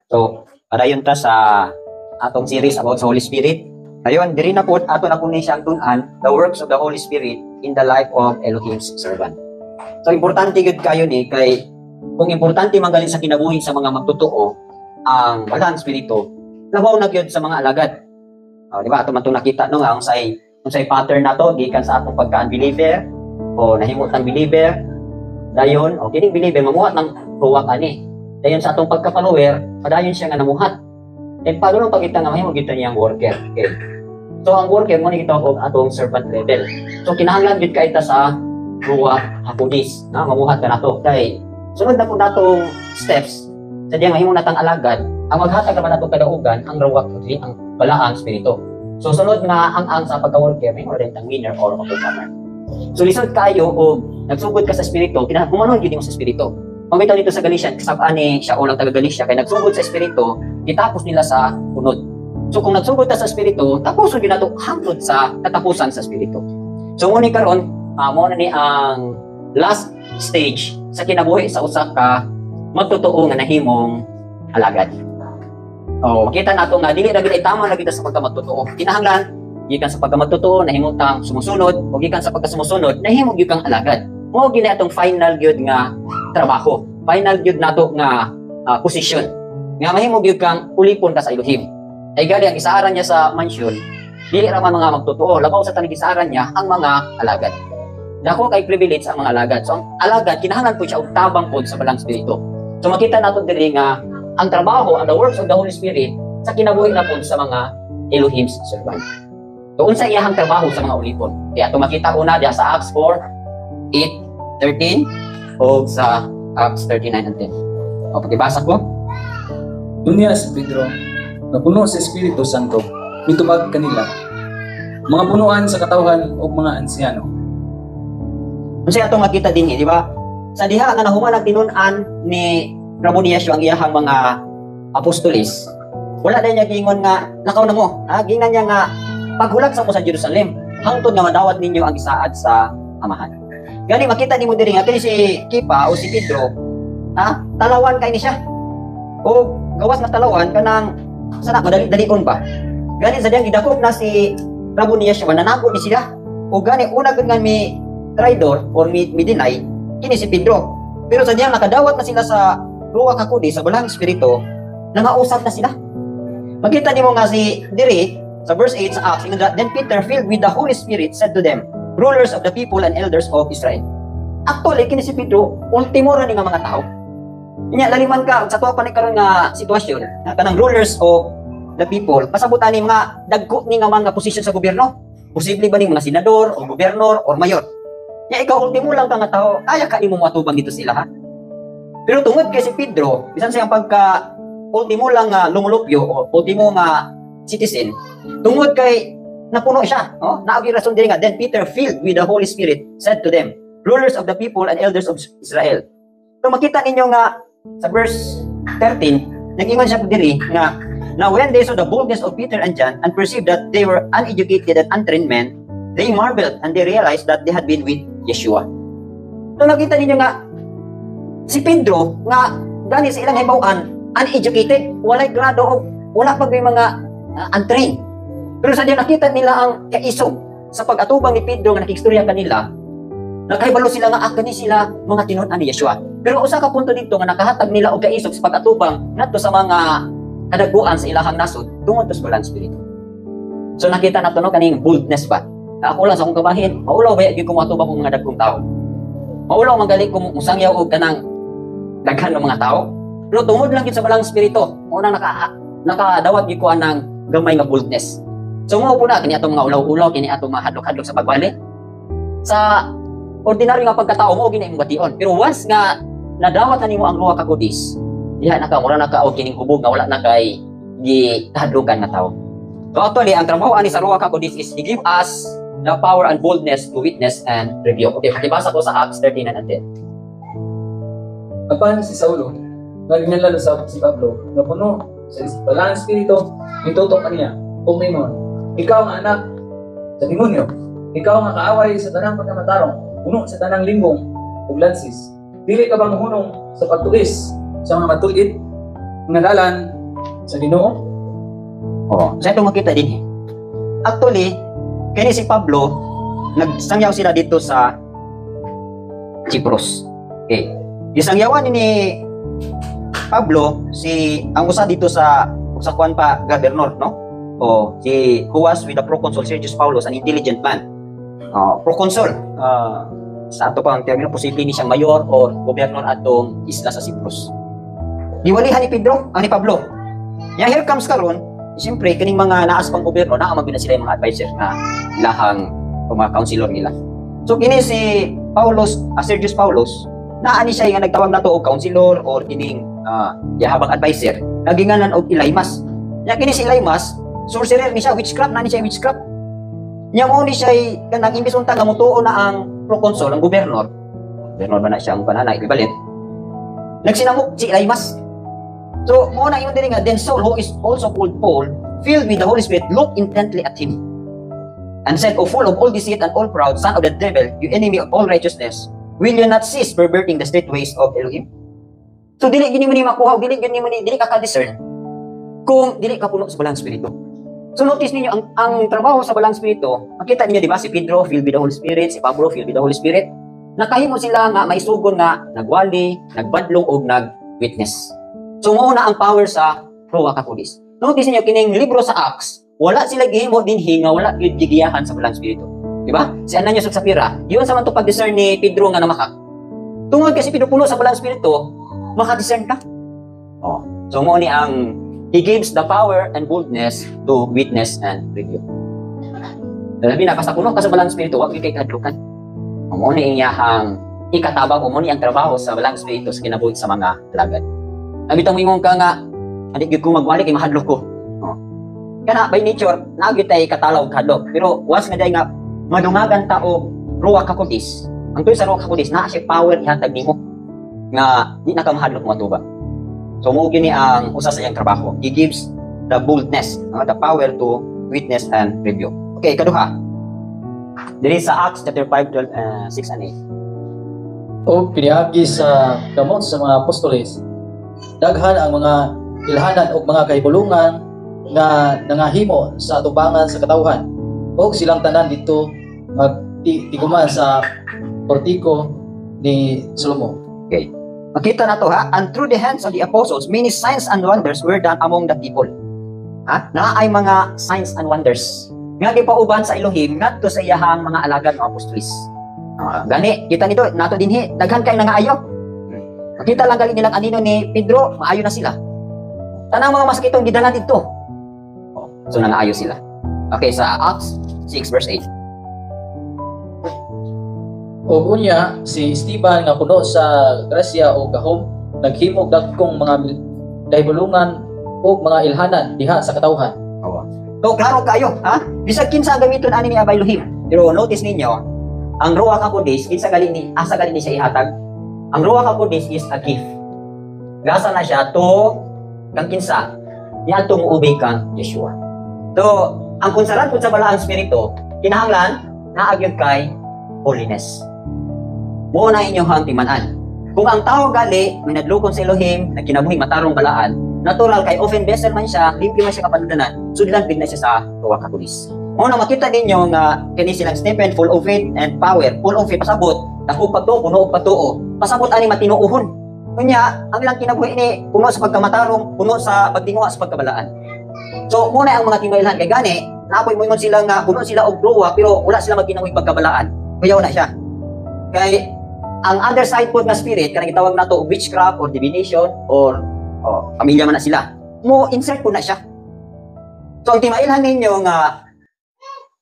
So, padayon ta sa atong series about sa Holy Spirit. Ayon, diri na po ato na po ni siyang tun-an the works of the Holy Spirit in the life of Elohim's servant. So, importante gud kayo ni kay kung importante man galing sa kinabuhi sa mga magtotoo ang balang spirito, labaw na gyud sa mga alagad. Di ba? Ato man nakita no nga unsay pattern nato gikan sa atong pagka-unbeliever o nahimot ang believer. Dayon, o kining believer mamuhat ng ruwak ani. Dayon sa atong pagka-follower, padayon siya nga namuhat. And paano nung pagkita nga mahimo kita niyang worker. Okay. So ang worker mo ni kita og atong servant level. So kinahanglan gid ka ita sa ruwak hakudis, na mamuhat ka nato kay sunod na po natong steps sa diyang mahimo natang alagad, ang maghatag naman nato kadaugan ang ruwak hakudis, ang balaang spirito. So sunod nga ang sa pagka-worker, may rin tang winner or overcomer. So lisod kayo o nagsugod ka sa spirito, kinahanglan gyud mo sa spirito. Pamitaw dito sa Galicia, kasabaan ni siya ulang taga Galicia, kaya nagsugod sa espiritu, itapos nila sa punod. So kung nagsugod ta sa espiritu, tapos yun nato hangtod sa katapusan sa espiritu. So muna karon, muna ni ang last stage sa kinabuhi sa usa ka magtotoo nga nahimong alagad. Makita nato nga dili ra gid tama na kita sa pagkamagtotoo. Kinahanglan gikan sa pagkamagtotoo nahimong tang sumusunod, o gikan sa pagkasumusunod nahimong gyud kang alagad. Mo gini atong final gyud nga trabaho, final gyud nato nga position nga mahimo gyud kang ulipon ka sa Elohim. Ay gali ang isaaran niya sa mansion, dili ra man mga magtotoo, labaw sa tanig isaaran niya ang mga alagad. Dako kay privilege ang mga alagad. So ang alagad kinahanglan po siya og tabang pod sa balang spirito. So makita nato diri nga ang trabaho and the works of the Holy Spirit sa kinabuhi na pod sa mga Elohim's servant. So unsa iyahang trabaho sa mga ulipon? Kaya ato makita una diha sa Acts 4:8-13 o sa Acts 39 and 10. O, pakibasa ko. Dunya si Pedro, na puno sa Espiritu Santo, mitubag kanila, mga punuan sa katawhan o mga ansyano. Kasi atong makita din di ba? Sa diha nga nahuman ang tinun-an ni Raboniasyo ang iyahang mga apostolis, wala na niya gingon nga, lakaw na mo. Gingan niya nga, paghulag sa mo sa Jerusalem, hangtod nga madawat ninyo ang isaad sa amahan. Gani makita nimo diri nga kini si Kipa o si Pedro, talawan kay ni siya. O gawas na talawan kanang sana madali-dalion ba. Gani sa diyang gidakop na si Rabonias siya nanago ni sila. O gani una gud nga mi traitor or mi deny kini si Pedro. Pero sa diyang nakadawat na sila sa ruwak hakudis sa balang espiritu, nangausap na sila. Makita nimo nga si diri sa verse 8 sa Acts, then Peter filled with the Holy Spirit said to them, rulers of the people and elders of Israel. Actually, kini si Pedro, ultimo ra ni nga mga tao. Inya laliman ka sa tuwa pa ni karon nga sitwasyon, kanang rulers of the people, pasabutan ni mga dagko ni nga mga posisyon sa gobyerno. Posible ba ni mga senador o gobernador o mayor? Nya ikaw ultimo lang ka nga tao, kaya ka imo matubang dito sila ha. Pero tungod kay si Pedro, bisan siyang pagka ultimo lang nga lumulupyo o ultimo nga citizen, tungod kay napuno siya, naagi rason diri nga, then Peter filled with the Holy Spirit said to them, rulers of the people and elders of Israel. So makita ninyo nga sa verse 13, nag-ingon siya diri nga, now when they saw the boldness of Peter and John and perceived that they were uneducated and untrained men, they marveled and they realized that they had been with Yeshua. So nakita ninyo nga si Pedro nga gani sa ilang hibaw-an, uneducated, walay grado o wala pag may mga untrained. Pero sa diyan nakita nila ang kaisog sa pag-atubang ni Pedro nga nakistorya kanila, nakahibalo sila nga kani sila mga tinun-an ni Yeshua. Pero usa ka punto dito nga nakahatag nila og kaisog sa pag-atubang ngadto sa mga kadaguan sa ilahang nasod tungod sa balang espiritu. So nakita nato no kaning boldness ba? Ako lang sa akong kabahin, maulaw ba gyud ko matubang og mga dagkong tao. Maulaw magali ko musangyaw og kanang daghan ng mga tao. Pero tungod lang gyud sa balang espiritu, unang nakadawat gyud ko anang gamay nga boldness. So mo po na, kini atong mga ulaw-ulaw, kini atong mga hadlok-hadlok sa pagbali. Sa ordinaryo nga pagkatao mo, gini imong bation. Pero once nga nadawat na nimo ang ruwak hakudis, diha na ka, mura na ka, o kining hubog nga wala na kay gihadlokan nga tao. So actually, ang trabaho ani sa ruwak hakudis is, he give us the power and boldness to witness and review. Okay, pakibasa ko sa Acts 13 and 10. Apan si Saulo, nalinala sa si Pablo, na puno sa balang espiritu, itutok kaniya, kung may mo, ikaw ang anak sa demonyo, ikaw nga kaaway sa tanang pagkamatarong, puno sa tanang limbong ug lansis. Dili ka ba mahunong sa pagtuis sa mga matulit nga dalan sa Ginoo. Oh, sa itong makita din. Actually, kini si Pablo, nagsangyaw sila dito sa Cyprus. Okay. Isangyawan ni Pablo ang usa dito sa kuan pa governor, no? O si who was with the proconsul Sergius Paulus, an intelligent man. Proconsul, sa ato pa ang termino, posible ni siyang mayor or gobernador atong isla sa Cyprus. Diwalihan ni Pablo. Ya, here comes karon, siyempre kining mga naas pang gobyerno na maguna sila yung mga advisor na ilahang mga counselor nila. So kini si Sergius Paulus, naani siya nga nagtawag na to og counselor or kining yahabang advisor. Naginganan og Elymas. Nya kini si Elymas, sorcerer ni siya, witchcraft na ni siya witchcraft. Nya mo ni siya kanang imbis unta nga motuo na ang proconsul, ang gobernador. Gobernador ba na siya ang panana equivalent. Nagsinamok si Elymas. So mo na ingon diri nga, then Saul, who is also called Paul, filled with the Holy Spirit, looked intently at him and said, O full of all deceit and all proud, son of the devil, you enemy of all righteousness, will you not cease perverting the straight ways of Elohim? So dili gini mo ni makuha, dili ka ka-discern kung dili ka puno sa balang spirito. So notice niyo ang trabaho sa balang spirito, makita niyo di ba si Pedro filled with the Holy Spirit, si Pablo filled with the Holy Spirit. Nakahimo sila nga maisugon nga nagwali, nagbadlong og nag-witness. So mao na ang power sa Ruach HaKodesh. Notice niyo kining libro sa Acts, wala sila gihimo dinhi nga wala gyud gigiyahan sa balang spirito. Di ba? Si Ananias ug Sapphira, yun sa man to pag-discern ni Pedro nga namakak. Tungod kasi Pedro puno sa balang spirito, maka-discern ka. Oh. So mo ni he gives the power and boldness to witness and review. Dalabi na basta puno ka sa balang spirito, wag kay kadlukan. Mo ni iyahang ikatabang mo ni ang trabaho sa balang spirito sa kinabuhi sa mga alagad. Ang bitang ingon ka nga, andi gyud ko magwali kay mahadlok ko. Oh. Kana by nature, naagit tay katalaw kadlok. Pero once nga day nga madungagan ta og Ruach HaKodesh, ang tuyo sa Ruach HaKodesh na siya power ihatag nimo nga di na ka mahadlok mo tuba. So mo gini ang usa sa iyang trabaho. He gives the boldness, the power to witness and review. Okay, kaduha. Diri sa Acts chapter 5, 12, 6 and 8. O piniagi sa gamot sa mga apostoles, daghan ang mga ilhanan o mga kahibulungan nga nangahimo sa atubangan sa katawhan. O silang tanan dito magtiguman sa portiko ni Salomo. Okay. Makita na to ha, and through the hands of the apostles, many signs and wonders were done among the people. Ha? Na ay mga signs and wonders. Nga gipauban sa Elohim ngadto sa iyahang mga alagad ng apostolis. Gani, kita nito, nato dinhi, daghan kay nangaayo. Makita lang gali nilang anino ni Pedro, maayo na sila. Tanang mga masakitong gidala dito. So nangaayo sila. Okay, sa Acts 6 verse 8. O unya, si Esteban nga puno sa grasya o gahom, naghimog dagkong mga kahibulungan o mga ilhanan diha sa katawhan. So, klaro kayo, ha? Bisag kinsa gamiton ani ni Abay Elohim. Pero notice ninyo, ang Ruach HaKodesh, asa gali ni siya ihatag. Ang Ruach HaKodesh is a gift. Gasa na siya to kang kinsa, niya to muubay kang Yeshua. So, ang kunsaran kun sa balaang spirito, kinahanglan naagyod kay holiness. Mo na inyong timan-an. Kung ang tao gali minadlukon sa Elohim na kinabuhi matarong balaan, natural kay often vessel man siya, limpyo man siya kapanudanan, sudlan big na siya sa Ruach HaKodesh. Mo na makita ninyo nga kini silang Stephen full of faith and power, full of faith pasabot, dako pagtuo, puno og pagtuo. Pasabot ani matinuuhon. Kunya, ang ilang kinabuhi ni puno sa pagkamatarong, puno sa pagtinguha sa pagkabalaan. So mo na ang mga tinuilhan kay gani, naapoy mo ingon sila nga puno sila og ruwa pero wala sila magkinabuhi pagkabalaan. Kuyaw na siya. Kay ang other side po na spirit, kanang gitawag nato witchcraft or divination or pamilya man na sila, mo insert po na siya. So ang timailhan ninyo nga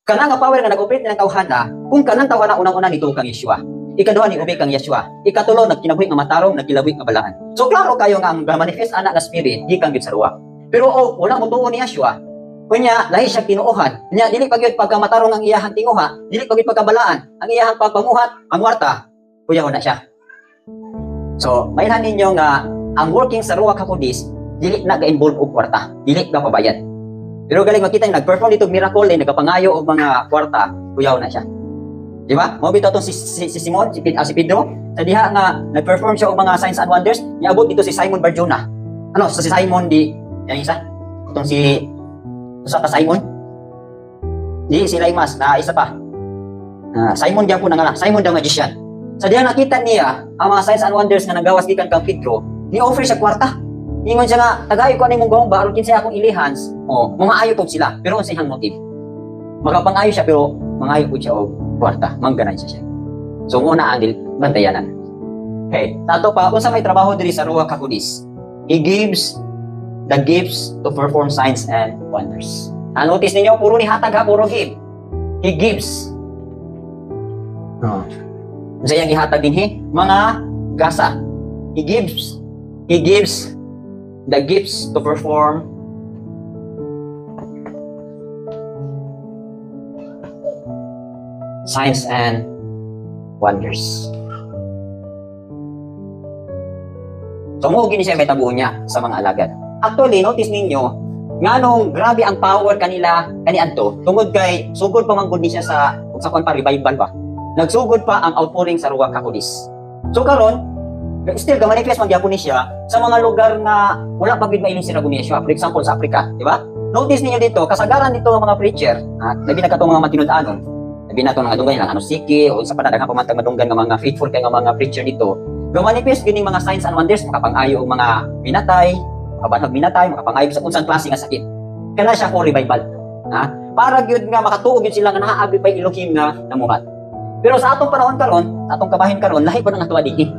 kanang nga power nga nag-operate ng tawhana, kung kanang tawhana unang-una nito kang Yeshua, ikaduha ni ubay kang Yeshua, ikatulo nagkinabuhi nga matarong, nagkilabuhi nga balaan. So klaro kayo nga ang manifest ana nga spirit gikan gid sa ruwa. Pero wala mo tuo ni Yeshua, kunya lahi siya tinuohan. Nya dili pa gyud pagkamatarong ang iyahang tinguha, dili pa gyud pagkabalaan, ang iyahang pagpamuhat, ang warta, kuya na siya. So, mailhan ninyo nga ang working sa Ruach HaKodesh dili na ga-involve og kwarta, dili ga pabayad. Pero galing makita yung nag-perform dito miracle ay nagapangayo og mga kwarta, kuyaw na siya. Di ba? Mo bitaw to si Simon, si Pedro, sa diha nga nag-perform siya og mga signs and wonders, niabot dito si Simon Barjona. Ano, si Simon di yan isa? Itong si usa ka Simon. Di sila Imas na isa pa. Simon diyan po na nga, Simon the magician. Sa diyan nakita niya ang mga signs and wonders nga nagawas gikan kang Pedro, ni offer siya kwarta. Ingon siya nga, tagayo ko nimong gawong ba aron kinsa akong ilihans. Mga ayo po sila, pero unsa iyang motive? Magapangayo siya pero mangayo po siya og kwarta, mangganan siya. So muna ang bantayanan. Okay, tato pa unsa may trabaho diri sa Ruach HaKodesh. He gives the gifts to perform signs and wonders. Notice ninyo, puro ni hatag ha, puro give. He gives. Sa iyang gihatag din mga gasa. He gives the gifts to perform signs and wonders. So, mo gini siya may tabuo niya sa mga alagad. Actually, notice ninyo, nga nung grabe ang power kanila, kaniadto, tungod kay, sugod pa manggod ni siya sa kung pa, revival ba? Nagsugod pa ang outpouring sa Ruach HaKodesh. So, karon still, ga-manifest man gyapon ni siya sa mga lugar na wala pa gid mailin si Ragunia siya. For example, sa Africa, di ba? Notice niyo dito, kasagaran dito ng mga preacher, labi na katong mga matinud-anon, labi na itong mga dunggan lang, Siki, o sa panadaghang pamantang madunggan ng mga faithful kay mga preacher dito, ga-manifest gini mga signs and wonders, makapangayo og mga binatay, makabanhag binatay, makapangayo sa unsang klase nga sakit. Kana siya for revival. Para gyud nga makatuog gyud sila nga naaabi pa Elohim nga namuhat. Pero sa atong panahon karon, sa atong kabahin karon, lahi pa nang atuwa dinhi.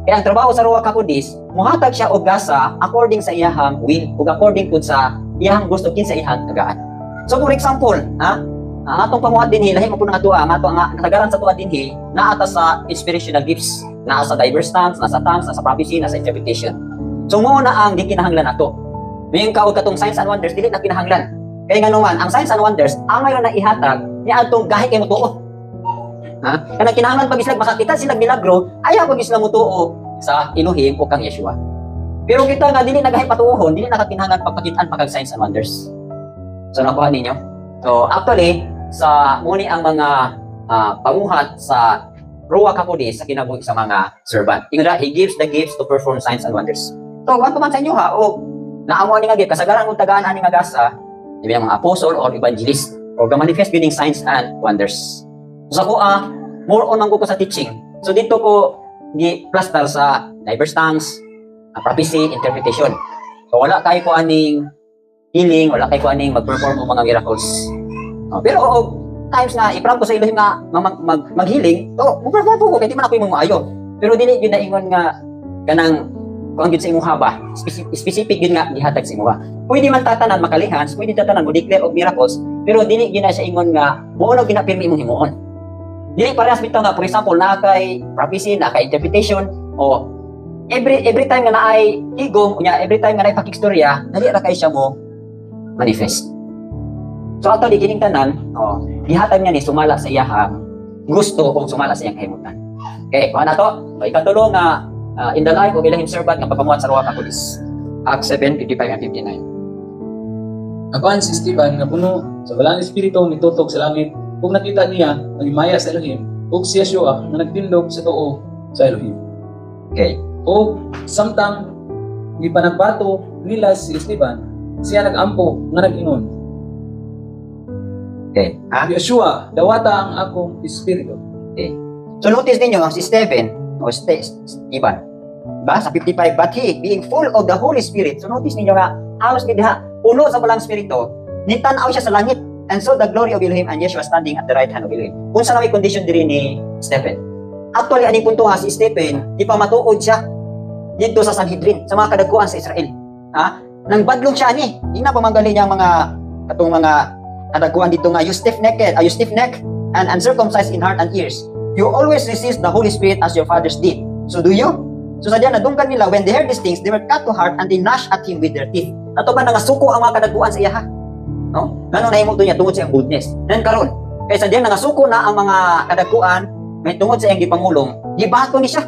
Kaya ang trabaho sa Ruach HaKodesh, muhatag siya og gasa according sa iyahang will ug according pud sa iyahang gusto kinsa iyahang tagaan. So for example, ang atong pamuhat dinhi lahi mo pud nang atuwa, ang ato nga kasagaran sa tuwa dinhi naata sa inspirational gifts, naa sa diverse tongues, nasa prophecy, nasa interpretation. So mo na ang di kinahanglan nato. Mayong kaog katong signs and wonders dili na kinahanglan. Kaya nga naman ang signs and wonders ang mayroon na ihatag ni adtong gahi kay motuo. Kana kinahanglan pag isla makakita sila milagro, ayaw pag isla motuo sa Elohim o kang Yeshua. Pero kita nga dili nagahi patuohon, dili nakakinahanglan pagpakitaan pag signs and wonders. So nakuha ninyo. So actually sa muni ang mga pamuhat sa Ruach HaKodesh sa kinabuhi sa mga servant. Ingra, he gives the gifts to perform signs and wonders. So, wanto man sa inyo o naamo ni nga gift, kasagaran kung tagaan ani nga gasa, ibi ang mga apostle or evangelist, o ga-manifest giving signs and wonders. So, ako more on ko sa teaching. So, dito ko gi-plaster sa diverse tongues, prophecy, interpretation. So, wala kayo ko aning healing, wala kayo ko aning mag-perform ng mga miracles. Pero, times nga i-prank ko sa Elohim nga mag-healing, mag-perform ko kaya di man ako yung maayo. Pero dili yun na ingon nga kanang kung ang sa imong haba, specific yun nga gihatag sa imong. Pwede man tatanan makalihans, pwede tatanan mo declare of miracles, pero dili yun na siya ingon nga muunog ginapirmi imong himuon. Dili parehas bitaw nga for example na kay prophecy, na kay interpretation, o every time nga naay higom, every time nga naay pakikstorya, dali ra kay siya mo manifest. So actually kining tanan, gihatag niya ni sumala sa iyahang gusto o sumala sa iyang kahimutan. Okay, kuha na to. So ikatulo nga in the life of Elohim servant nga pagpamuhat sa Ruach HaKodesh. Acts 7:55 and 59. Akuan si Stephen nga puno sa balang espiritu nitutok sa langit ug nakita niya ang himaya sa Elohim ug si Yeshua nga nagtindog sa tuo sa Elohim. Okay. Ug samtang gipanagbato nila si Stephen, siya nagampo nga nag-ingon, okay. Yeshua, dawata ang akong espiritu. Okay. So notice ninyo si Stephen o Stephen. Ba sa 55, but he being full of the Holy Spirit. So notice ninyo nga halos gid puno sa balang espiritu, nitanaw siya sa langit and saw the glory of Elohim and Yeshua standing at the right hand of Elohim. Kung sa may condition diri ni Stephen. Actually ani punto nga si Stephen, di pa matuod siya dito sa Sanhedrin, sa mga kadagkuan sa Israel. Nang badlong siya ni, di na pamanggali niya mga katong mga kadagkuan dito nga you stiff-necked and uncircumcised in heart and ears. You always resist the Holy Spirit as your fathers did. So do you? So sadya nadunggan nila, when they heard these things, they were cut to heart and they gnashed at him with their teeth. Ato ba nangasuko ang mga kadagkuan sa iya? No? Ganun nahimo to niya tungod sa iyang boldness. Then karon, kay sadya nangasuko na ang mga kadagkuan may tungod sa iyang gipangulong, gibato ni siya.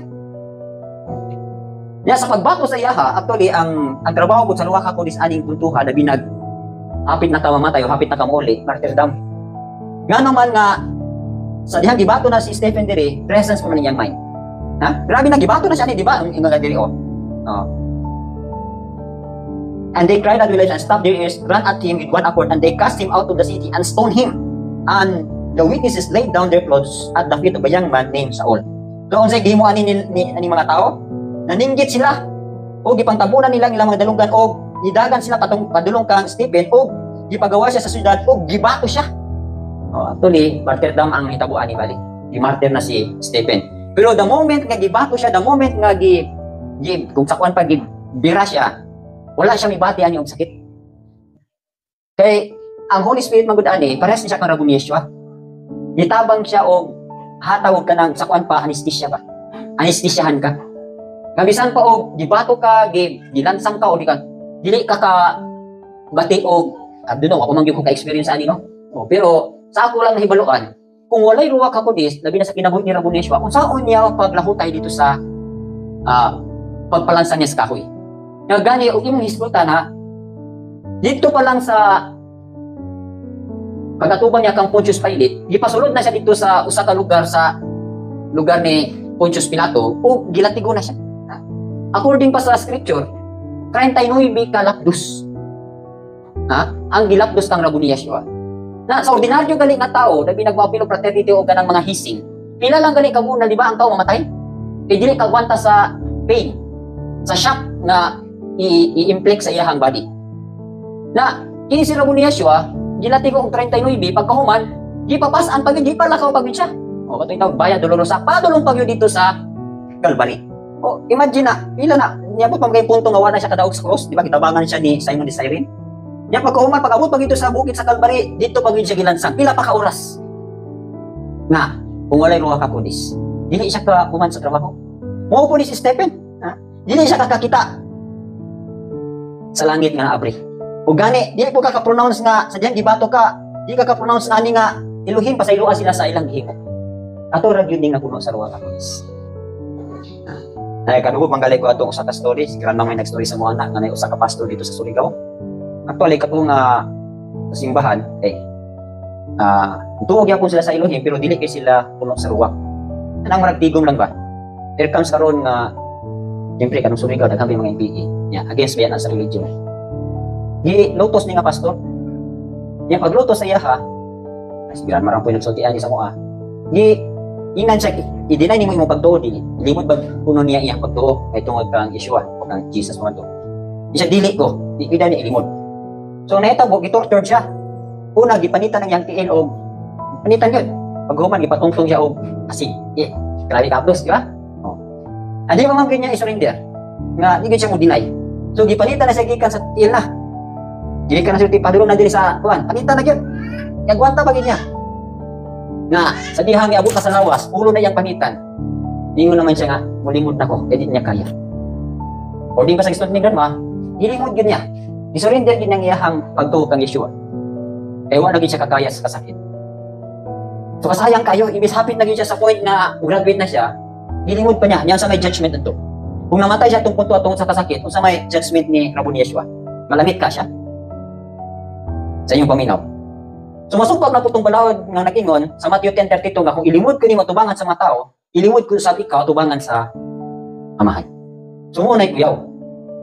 Ya sa pagbato sa iya actually ang trabaho ko sa Ruach HaKodesh aning puntuha labi nag hapit na kamamatay o hapit na kamuli, martyrdom. Ngano man nga sa dihang gibato na si Stephen diri, presence pa man niyang mind. Grabe na gibato na siya ni, di ba? Ang mga diri And they cried at the village and stopped their ears, ran at him with one accord, and they cast him out of the city and stoned him. And the witnesses laid down their clothes at the feet of a young man named Saul. So, unsay gihimuan ni mga tao? Naninggit sila, o gipangtabunan nila ilang mga dalunggan, o gidagan sila katong padulong kang Stephen, o gipagawa siya sa syudad, o gibato siya. Actually, martyrdom ang hitabuan ni Bali. Gimartir na si Stephen. Pero the moment nga gibato siya, the moment nga kung sakuan pa gibira siya, wala siya mibati ani og sakit. Kay ang Holy Spirit magud ani, parehas ni siya kang Rabbi Yeshua. Gitabang siya og hatawag ka ng sakuan pa anesthesia ba. Anesthesiahan ka. Kabisan pa og gibato ka, gilansang ka o dili ka bati og abdo ako man gyud ko ka-experience ani no. Pero sa ako lang nahibaluan, kung walay ruwa ka kudis, labi na sa kinabuhi ni Rabbi Yeshua, kung saan niya paglahutay dito sa pagpalansan niya sa kahoy. Nga gani, o imong hisgutan ha, dito pa lang sa pagkatubang niya kang Pontius Pilate, gipasulod na siya dito sa usa ka lugar sa lugar ni Pontius Pilato, o gilatigo na siya. According pa sa scripture, 39 ka lapdos. Ang gilapdos kang Rabbi Yeshua. Na sa ordinaryo galing nga tao, na binagwapilo fraternity o ganang mga hising, pila lang galing ka muna, di ba, ang tao mamatay? Kaya dili kagwanta sa pain, sa shock na i-inflict sa iyahang body. Na, kini si Rabbi Yeshua, gilati ko ang 39, pagkahuman, gipapasaan pag hindi pa lakaw pag siya. O, kato'y tawag, Via Dolorosa, padulong pag dito sa Calvary. O, imagine na, pila na, niya po pamagay punto nga wala siya kadaog sa cross, di ba, kitabangan siya ni Simon de Cyrene. Yan pagkauman, pag-abot pag ito sa bukid sa Calvary, dito pag siya gilansang, pila pa ka oras. Na, kung walay ruha ka pulis, dili siya ka kuman sa trabaho. Mo pulis si Stephen, dili siya kakakita sa langit nga abri. O gani, dili po ka-pronounce nga, sa diyan gibato ka, dili ka-pronounce na ni nga, Elohim, pasayloa sila sa ilang gihimo. Ato ra gyud ning napuno sa ruha ka pulis. Ay kadugo panggalay ko atong usa ka story, si grandma may nag-story sa mga anak nga usa ka pastor dito sa Surigao. Actually, katong simbahan, tuog yapon sila sa Elohim, pero dili kay sila puno sa ruwak. Anang maragtigom lang ba? There comes karon nga, siyempre, kanong Surigao, daghang mga MPE, against bayan sa religion. Lutos ni nga pastor. Paglutos sa iya ha, aspiran marang po yung nagsultian ni sa mga, inan siya, i-deny ni mo yung pagtuo, limod ba puno niya iyang pagtuo, kay tungod kang Yeshua, o kang Jesus mo ito. Siya dili ko, di ko ni ilimod. So nahitabo, gitortured siya. Una, gipanitan ng yang tiil o panitan yun. Paghuman, gipatungtong siya o asin. Grabe kaplos, di ba? Hindi mo mamagin niya i-surrender. Nga, hindi siya mo deny. So gipanitan na siya gikan sa tiil na. Gikan na siya padulong na din sa kuwan. Panitan na yun. Yagwanta bagay niya. Nga, sa dihang iabot na sa lawas, ulo na yung panitan. Lingon naman siya nga, mulimod na ko, edit niya kaya. O di ba sa gusto ni grandma, hilimod yun niya. Isurrender din ang iyahang pagtuo kang Yeshua. Ewa naging siya kakaya sa kasakit. So kasayang kayo, ibig hapit naging siya sa point na graduate na siya, hilimod pa niya, yan sa may judgment nito. Kung namatay siya itong punto atong sa kasakit, kung sa may judgment ni Rabbi Yeshua, malamit ka siya. Sa inyong paminaw. So masupag na po itong balawad ng nakingon, sa Matthew 10:32 nga, kung ilimod ko ni matubangan sa mga tao, ilimod ko sa ikaw, tubangan sa amahan. So muna ikuyaw.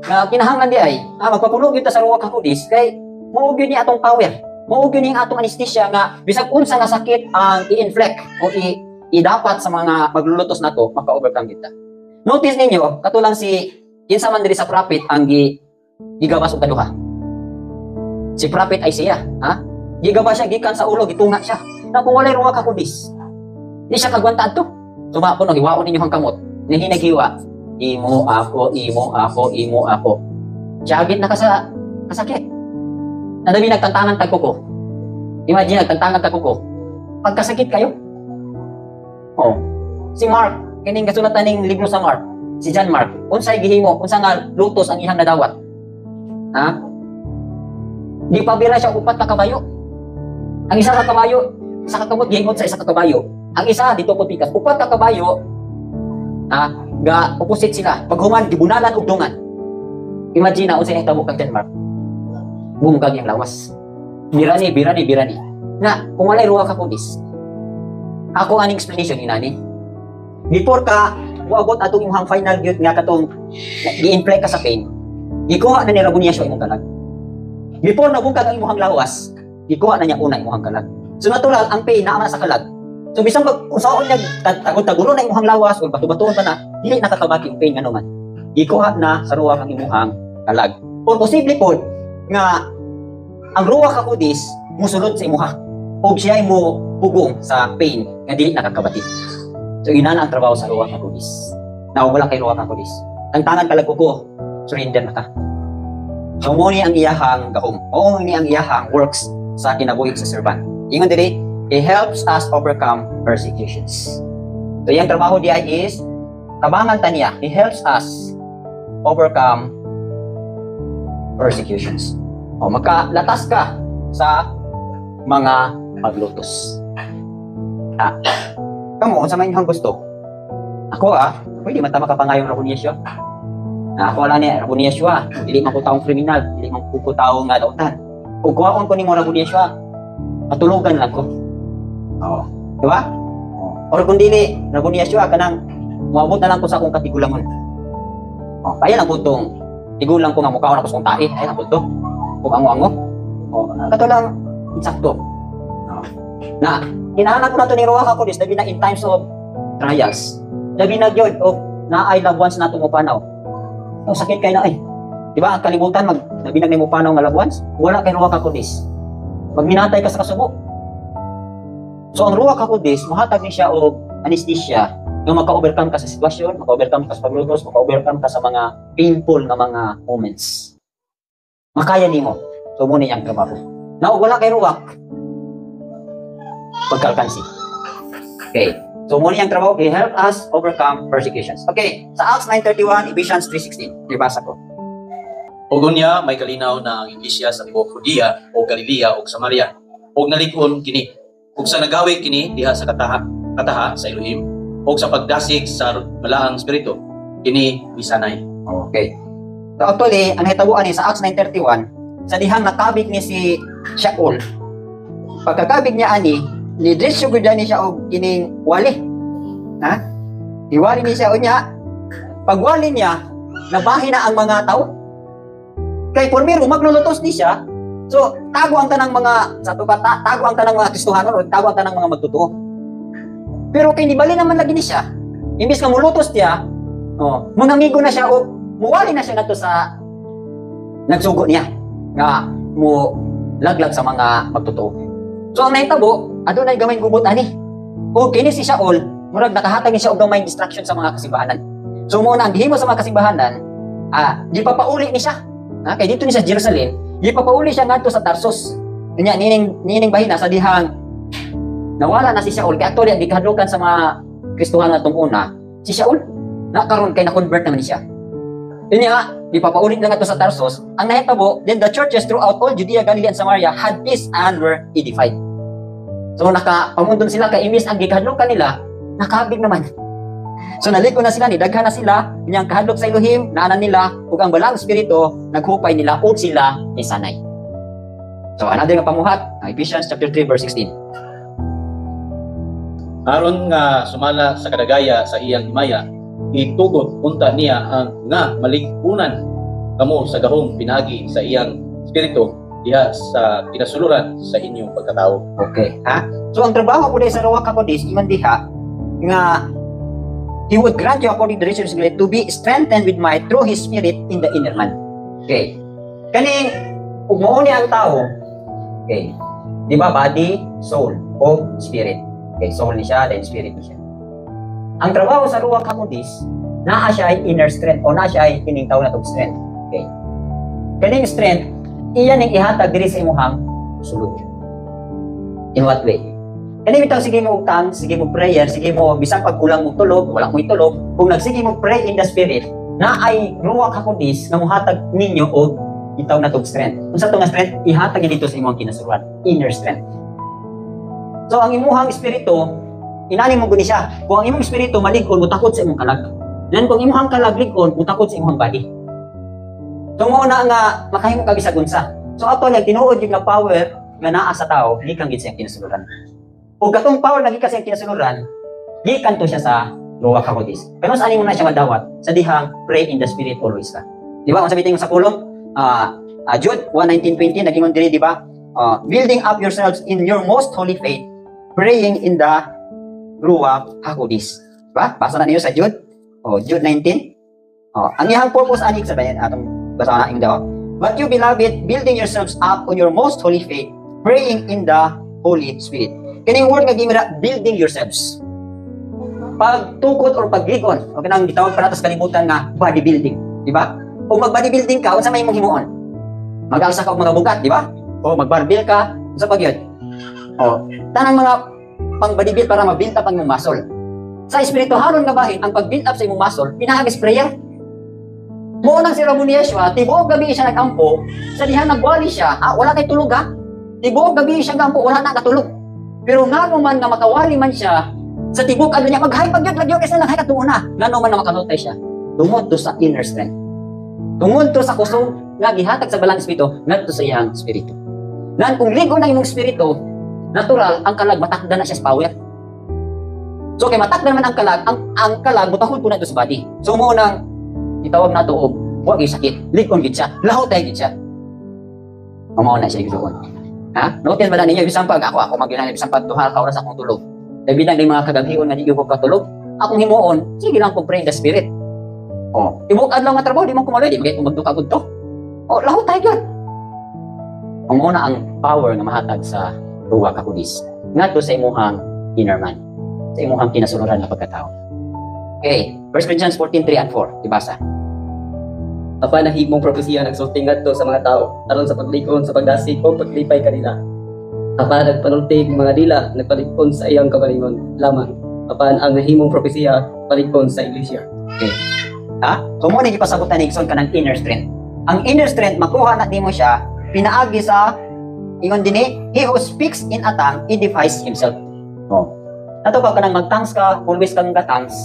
Na kinahanglan di ay, magpapulog yun ta sa ruwa kang kudis, kay muog yun niya atong power, muog yun yung atong anesthesia nga, bisag unsa nga sakit ang i-inflict o i-dapat sa mga maglulutos na to, maka-overcome kita. Notice ninyo, katulang si, kinsa man diri sa prophet ang gigawas og kaduha. Si prophet Isaiah, gigawas siya, gikan sa ulo, gitunga siya. Na kung walay ruwa ka kudis, di siya kagwantad to. Sumapon, hiwaon ninyo ang kamot, nihinaghiwa. Imo ako. Siyagit na ka sa kasakit. Nadabi nagtantangan tagkuko. Imagine, nagtantangan tagkuko. Pagkasakit kayo. Si Mark, kining kasulatan ng libro sa Mark, si John Mark, unsay gihimo, unsa nga lutos ang ihang nadawat. Di pabira siya upat ka kabayo. Ang isa ka kabayo, sa kakamot gihingot sa isa ka kabayo. Ang isa dito ko pikas, upat ka kabayo, ga opposite sila. Paghuman, gibunalan og dungan. Imagine na, unsay nahitabo kang John Mark. Bumugag yung lawas. Birani. Nga, kung walay ruwa ka kudis, ako aning explanation inani. Before ka, uabot atong imong final gyud nga katong gi-inflict ka sa pain. Ikuha na ni Raboniasyo imong kalag. Before nabungkag ang imong lawas, ikuha na niya una imong kalag. So natural ang pain naa man sa kalag. So bisan pag usaon niya tagod-tagulo na imong lawas o bato-bato pa na, dili nakakabati ang pain ngano man. Ikuha na sa ruwa kang imong kalag. O posible po nga ang ruwa ka kudis musulod sa imuha. O siya mo pugong sa pain nga dili nakakabati. So inana ang trabaho sa ruwa ka kudis. Wala kay ruwa ka kudis. Ang tangan kalag ko, surrender na ka. So mo ni ang iyahang gahom. O ni ang iyahang works sa kinabuhi sa servant. Ingon dili, it helps us overcome persecutions. So yung trabaho diya is tabangan ta niya. It helps us overcome persecutions. O makalatas ka sa mga paglutos. Kamo sa may gusto. Ako pwede man ta makapangayong Raboniasyo. Ako wala niya Raboniasyo. Dili man ko taong kriminal, dili man ko taong nga dautan. Ug kuhaon ko nimo Raboniasyo, patulugan lang ko. Oo. Di ba? Or kung dili Raboniasyo kanang moabot na lang ko sa akong katigulangon. Kaya lang putong tigulang ko nga mukha na ko sa tait, ay lang puto. Kung ango-ango. Kato lang insakto. Na kinahanglan ko na to ni Ruach HaKodesh labi na in times of trials. Labi na gyud o naay loved ones nato mo panaw. Ang sakit kay na ay. Di ba ang kalibutan labi na mo panaw nga loved ones, wala kay Ruach HaKodesh. Magminatay ka sa kasubo. So ang Ruach HaKodesh mohatag ni siya og anesthesia nga maka-overcome ka sa sitwasyon, maka-overcome ka sa paglutos, maka-overcome ka sa mga painful na mga moments. Makaya nimo. So muna yung trabaho. Now wala kay Ruach pagkalkansi. Okay. So muna yung trabaho, it help us overcome persecutions. Okay. Sa Acts 9:31, Ephesians 3:16. Ibasa ko. Ug unya may kalinaw na ang iglesia sa tibuok Judea o Galilea o Samaria. Ug nalikon kini. Ug sa nagawi kini diha sa kataha sa Elohim. O sa pagdasig sa malaang spirito, kini bisanay. Okay. So actually, ang hitabuan ni sa Acts 9:31, sa dihang nakabig ni si Shaul, pagkakabig niya ani, ni-dress yung ni siya og kining wali. Iwali ni siya o niya, pagwali niya, nabahin na ang mga tao. Kay pormiro, maglulutos ni siya, so tago ang tanang mga, sa tuba, tago ang tanang mga Kristohanon, o tago ang tanang mga magtutuo. Pero kay nibali naman lagi ni siya. Imbis nga mulutos niya, mungamigo na siya o muwali na siya nato sa nagsugo niya nga mo laglag sa mga magtotoo. So ang nahitabo, adunay gamay gubot ani. O kini si Shaul, murag nakahatag ni siya og gamay distraction sa mga kasimbahanan. So mo na ang gihimo sa mga kasimbahanan, di papauli ni siya. Kay dito ni sa Jerusalem, di papauli siya ngadto sa Tarsus. Nya nining bahina sa dihang nawala na si Shaul, kaya actually, di kahadlukan sa mga Kristohan na itong una, si Shaul, nakaroon kay na-convert naman siya. Yun nga, di papaulit lang ito sa Tarsus, ang nahitabo, then the churches throughout all Judea, Galilee, and Samaria had peace and were edified. So, nakapamundon sila, kay imbis ang gikahadlukan nila, nakabig naman. So, naliko na sila, nidaghan na sila, yung kahadlok sa Elohim, naanan nila, ug ang balang spirito, naghupay nila, ug sila ni sanay. So, another nga pamuhat, Ephesians chapter 3, verse 16. Aron nga sumala sa kadagaya sa iyang himaya, itugot unta niya ang nga maligunan kamo sa gahong pinagi sa iyang spirito diha sa kinasuluran sa inyong pagkatao. Okay, So ang trabaho ko sa Ruach HaKodesh iman diha nga He would grant you according to the riches of grace to be strengthened with might through His Spirit in the inner man. Okay. Kaning umuuni ang tao. Okay. Di ba body, soul, o spirit. Okay, soul ni siya, then spirit ni siya. Ang trabaho sa Ruach HaKodesh, naa siya ay inner strength o naa siya ay kining tawag na strength. Okay. Kaning strength, iyan ang ihatag diri sa imuhang sulod. In what way? Kani bitaw sige mo utang, sige mo prayer, sige mo bisang pagkulang mo tulog, wala mo itulog, kung nagsige mo pray in the spirit, na ay Ruach HaKodesh nga mohatag ninyo og itaw na tong strength. Unsa to nga strength? Ihatag niya dito sa imong kinasuluran, inner strength. So ang imuhang espiritu, inani mo guni siya. Kung ang imong espiritu malig-on, mutakot sa imong kalag. Then kung imong kalag lig-on, mutakot sa imong body. So mo na nga makahimo ka bisag unsa. So ato lang tinuod yung nga power nga naa sa tao, gikan gid siyang kinasuluran. O katong power na gikan siyang kinasuluran, gikan to siya sa Ruach HaKodesh. Pero sa ani mo na siya madawat sa dihang pray in the spirit always ka. Di ba? Kung sabihin sa kulong, Jude 1:19-20, nagingon diri, di ba? Building up yourselves in your most holy faith, praying in the Ruach HaKodesh. Diba? Basa na niyo sa Jude. Jude 19. Ang iyang purpose, anik sabayan, atong basa na yung daw. But you, beloved, building yourselves up on your most holy faith, praying in the Holy Spirit. Kining word nga gimira, building yourselves. Pagtukod or pagligon, o kanang gitawag para sa kalibutan nga bodybuilding, di ba? O mag-bodybuilding ka, unsa may imong himuon? Mag-alsa ka og mga bugat, di ba? O mag-barbell ka, sa pagyod. Tanang mga pang-bodybuild para ma-build up ang imong muscle. Sa espirituhalon nga bahin, ang pag-build up sa imong muscle, pinahagis prayer. Moonang si Ramon Yeshua, tibuok gabi siya nag-ampo, sa diha nagwali siya, wala kay tulog ha? Tibuok gabi siya nag-ampo, wala na katulog. Pero nga naman nga makawali man siya, sa tibok ano niya, mag-hay pagyod, kasi lang hay katuon na. Nga naman na makanotay siya. Tungod to sa inner strength. Tungod to sa kusog, nga gihatag sa balang espiritu, nga to sa iyang espiritu. Nan kung ligo na imong espiritu, natural, ang kalag, matakda na siya sa power. So, kay matakda man ang kalag, butahol po na ito sa body. So, munang, itawag na ito, huwag yung sakit, ligon gid siya, lahot tayo gid siya. Mamaw na siya yung doon. Ha? Notice ba na ninyo, bisang pag ako magilang bisang pag 2 oras akong tulog. Kaya bilang na yung mga kagabhion na di ko katulog, akong himuon, sige lang kong pray in the spirit. Ibuk adlaw nga trabaho, di mo kumaloy, di mo kayo magdukagod to. Lahot tayo gid. Ang muna ang power na mahatag sa Ruach HaKodesh. Ngadto sa imuhang inner man, sa imuhang kinasuluran na pagkatao. Okay, 1 Corinthians 14:3 and 4, ibasa. Apan nahimong propesiya nagsulti ngadto sa mga tao aron sa paglikon sa pagdasig o paglipay kanila. Apan nagpanultig mga dila nagpalikon sa iyang kagalingon lamang. Apan ang nahimong propesiya palikon sa iglesia. Okay. So mo ni gipasabutan ni Ikson kanang inner strength. Ang inner strength makuha na nimo siya pinaagi sa ingon dinhi, he who speaks in a tongue edifies himself. Nato ba kanang magtangs ka, always kang gatangs.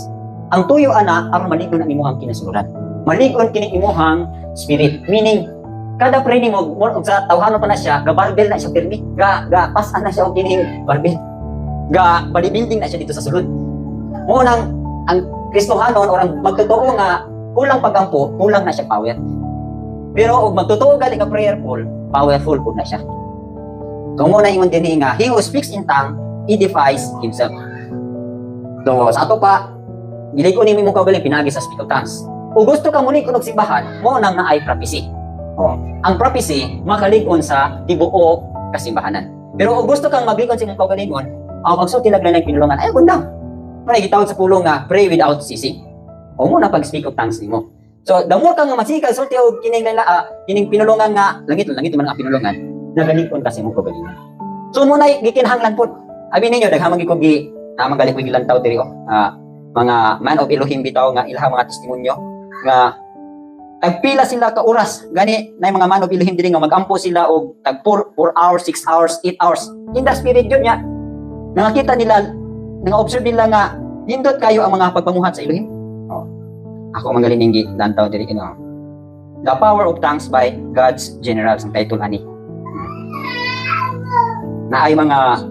Ang tuyo ana aron maligon ang imong kinasuluran. Maligon kini imuhang spirit, meaning kada pray nimo sa tawhanon pa na siya, ga barbell na siya pirmi, ga pasan na siya og kining barbell, ga bodybuilding na siya dito sa sulod. Mo nang ang Kristohanon or ang magtotoo nga kulang pagampo, kulang na siya power. Pero og magtotoo gali ka prayerful, powerful pud na siya. So mo na ingon dinhi nga, he who speaks in tongue edifies himself. So sa ato pa, giliko ni mo kaugali pinagi sa speak of tongues. Kung gusto ka muli kunog simbahan, mo nang naay prophecy. Ang prophecy makaligon sa tibuok kasimbahanan. Pero kung gusto kang magligon sa imong kaugalingon, magsulti lang ng pinulungan, ay gundang. May gitawag sa pulong nga pray without ceasing. Mo na pag speak of tongues nimo. So the more kang masikal sulti og kining pinulungan nga langit man ang pinulungan, nagalikon kasi imong kaugalingon. So mo na gikinahanglan pud. Abi ninyo daghang magikog gi magaling ko gilantaw diri mga man of Elohim bitaw nga ilahang mga testimonyo nga tagpila sila ka oras gani na mga man of Elohim diri nga magampo sila og tag 4 hours, 6 hours, 8 hours in the spirit yun nya nakita nila nga observe nila nga hindot kayo ang mga pagpamuhat sa Elohim. Ako magaling ning lantaw diri The Power of Tongues by God's Generals ang title ani. Na ay mga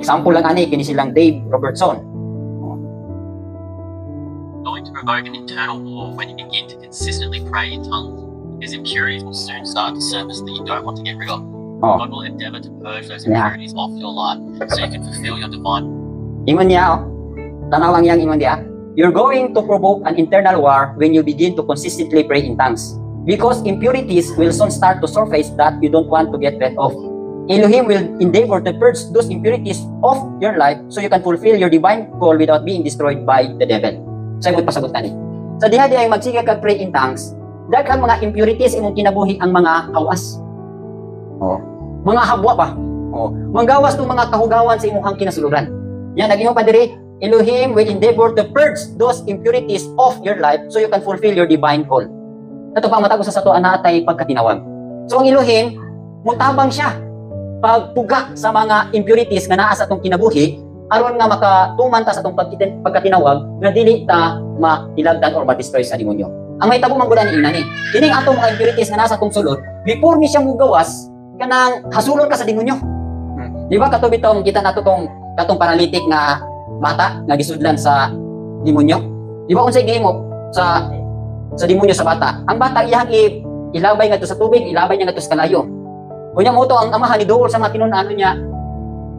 example lang ani kini silang Dave Robertson. Going to provoke an internal war when you begin to consistently pray in tongues, because impurities will soon start to surface that you don't want to get rid of. God will endeavor to purge those impurities off your life so you can fulfill your divine. Ingon niya, tanawang yang ingon niya, you're going to provoke an internal war when you begin to consistently pray in tongues, because impurities will soon start to surface that you don't want to get rid of. Elohim will endeavor to purge those impurities off your life so you can fulfill your divine call without being destroyed by the devil. Sa imong pasagutan ni. Sa diha ay magsiga kag pray in tongues, daghang mga impurities imong kinabuhi ang mga kawas. Mga habwa pa. Manggawas tong mga kahugawan sa imong kinasuluran. Yan naging pa diri, Elohim will endeavor to purge those impurities off your life so you can fulfill your divine call. Ato pa matagos sa sato anatay pagkatinawag. So ang Elohim mutabang siya pagpuga sa mga impurities nga naa sa atong kinabuhi aron nga makatuman ta sa atong pagkatinawag nga dili ta mailagdan or ma-destroy sa demonyo. Ang mahitabo man gud ani inani, kining atong mga impurities nga nasa atong sulod, before ni siya mugawas kanang hasulon ka sa demonyo. Di ba katubi tong kita nato tong katong paralytic nga bata nga gisudlan sa demonyo? Di ba unsay gihimo sa sa demonyo sa bata. Ang bata iyang ilabay nga to sa tubig, ilabay niya nga to sa kalayo. Kunya mo to ang amahan ni duol sa mga tinunan niya.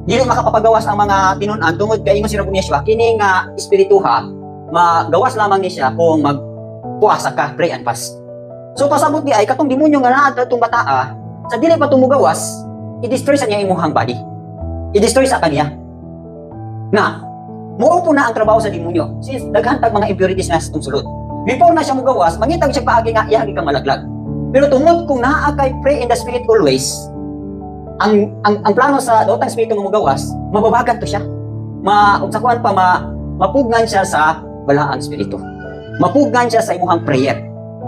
Dili makapagawas ang mga tinunan tungod kay ingon si Rabon Yeshua kini nga espirituha magawas lamang ni siya kung magpuasa ka, pray and fast. So pasabot di ay katong demonyo nga naa atong bataa sa dili pa tumugawas, i-destroy sa niya imong body. I-destroy sa kaniya. Na muupo na ang trabaho sa demonyo since daghan tag mga impurities na sa sulod. Before na siya mugawas, mangitag siya paagi nga iyang kang malaglag. Pero tungod kung naa kay pray in the spirit always, ang plano sa dotang espiritu nga mugawas, mababagan to siya. Unsakuan pa mapugnan siya sa balaang espiritu. Mapugnan siya sa imuhang prayer.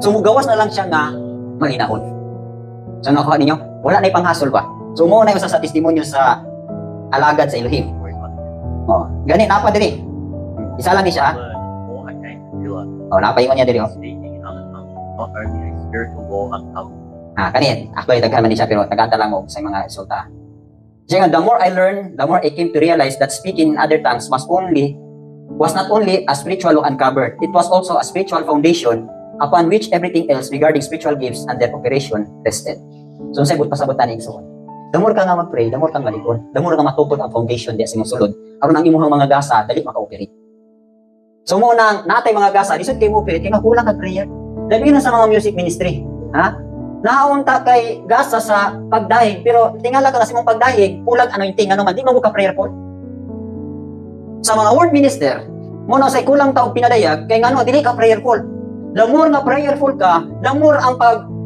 So mugawas na lang siya nga malinahon. So nakuha ninyo, wala na ipanghasol ba? So mo na yung sa testimonyo sa alagad sa Elohim. Oh, gani napa diri. Isa lang ni siya. Or I came to realize Oh, napaingon niya diri oh. speaking in other tongues, not only a spiritual law uncovered. Kani ako ay daghan man ni siya pero nagata lang og sa mga resulta. Siya nga, the more I learned, the more I came to realize that speaking in other tongues was not only a spiritual law uncovered, it was also a spiritual foundation upon which everything else regarding spiritual gifts and their operation rested. So sa pasabot ni igsoon. The more ka nga mag-pray, the more kang malikon, the more ka matupod ang foundation diya sa imong sulod, aron ang imong mga gasa dali maka-operate. So mo nang natay mga gasa, lisod kay mo operate, kay kulang kag prayer. Labi na sa mga music ministry, ha? Naunta kay gasa sa pagdahig, pero tingala ka sa imong pagdahig, kulang anointing, ano man, di mo ka prayer po. Sa mga word minister, mo na say kulang ta og pinadayag, kay ngano dili ka prayerful. The more nga prayerful ka, the more ang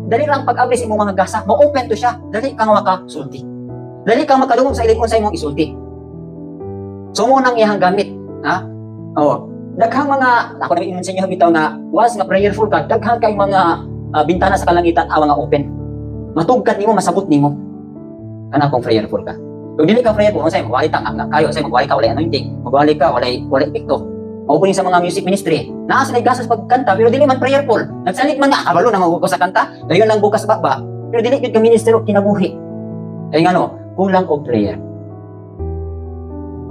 dali lang pag-abli sa imong mga gasa, ma-open to siya, dali kang makasulti. Dali kang makadungog sa ilikon sa imong isulti. So mo nang iyang gamit, ha? Oh, daghang mga ako na sa inyo bitaw nga once nga prayerful ka, daghang kay mga bintana sa kalangitan mga open. Matugkad nimo, masabot nimo. Kana kung prayerful ka. Kung dili ka prayerful, unsay magwali ta nga kayo, say magwali ka walay anointing, magwali ka walay epekto. Opening sa mga music ministry. Naa sila gasas pagkanta pero dili man prayerful. Nagsalit man nga kabalo na magugo sa kanta. Dayon lang bukas baba. Pero dili gyud ka minister og kinabuhi. Kay ngano, kulang og prayer.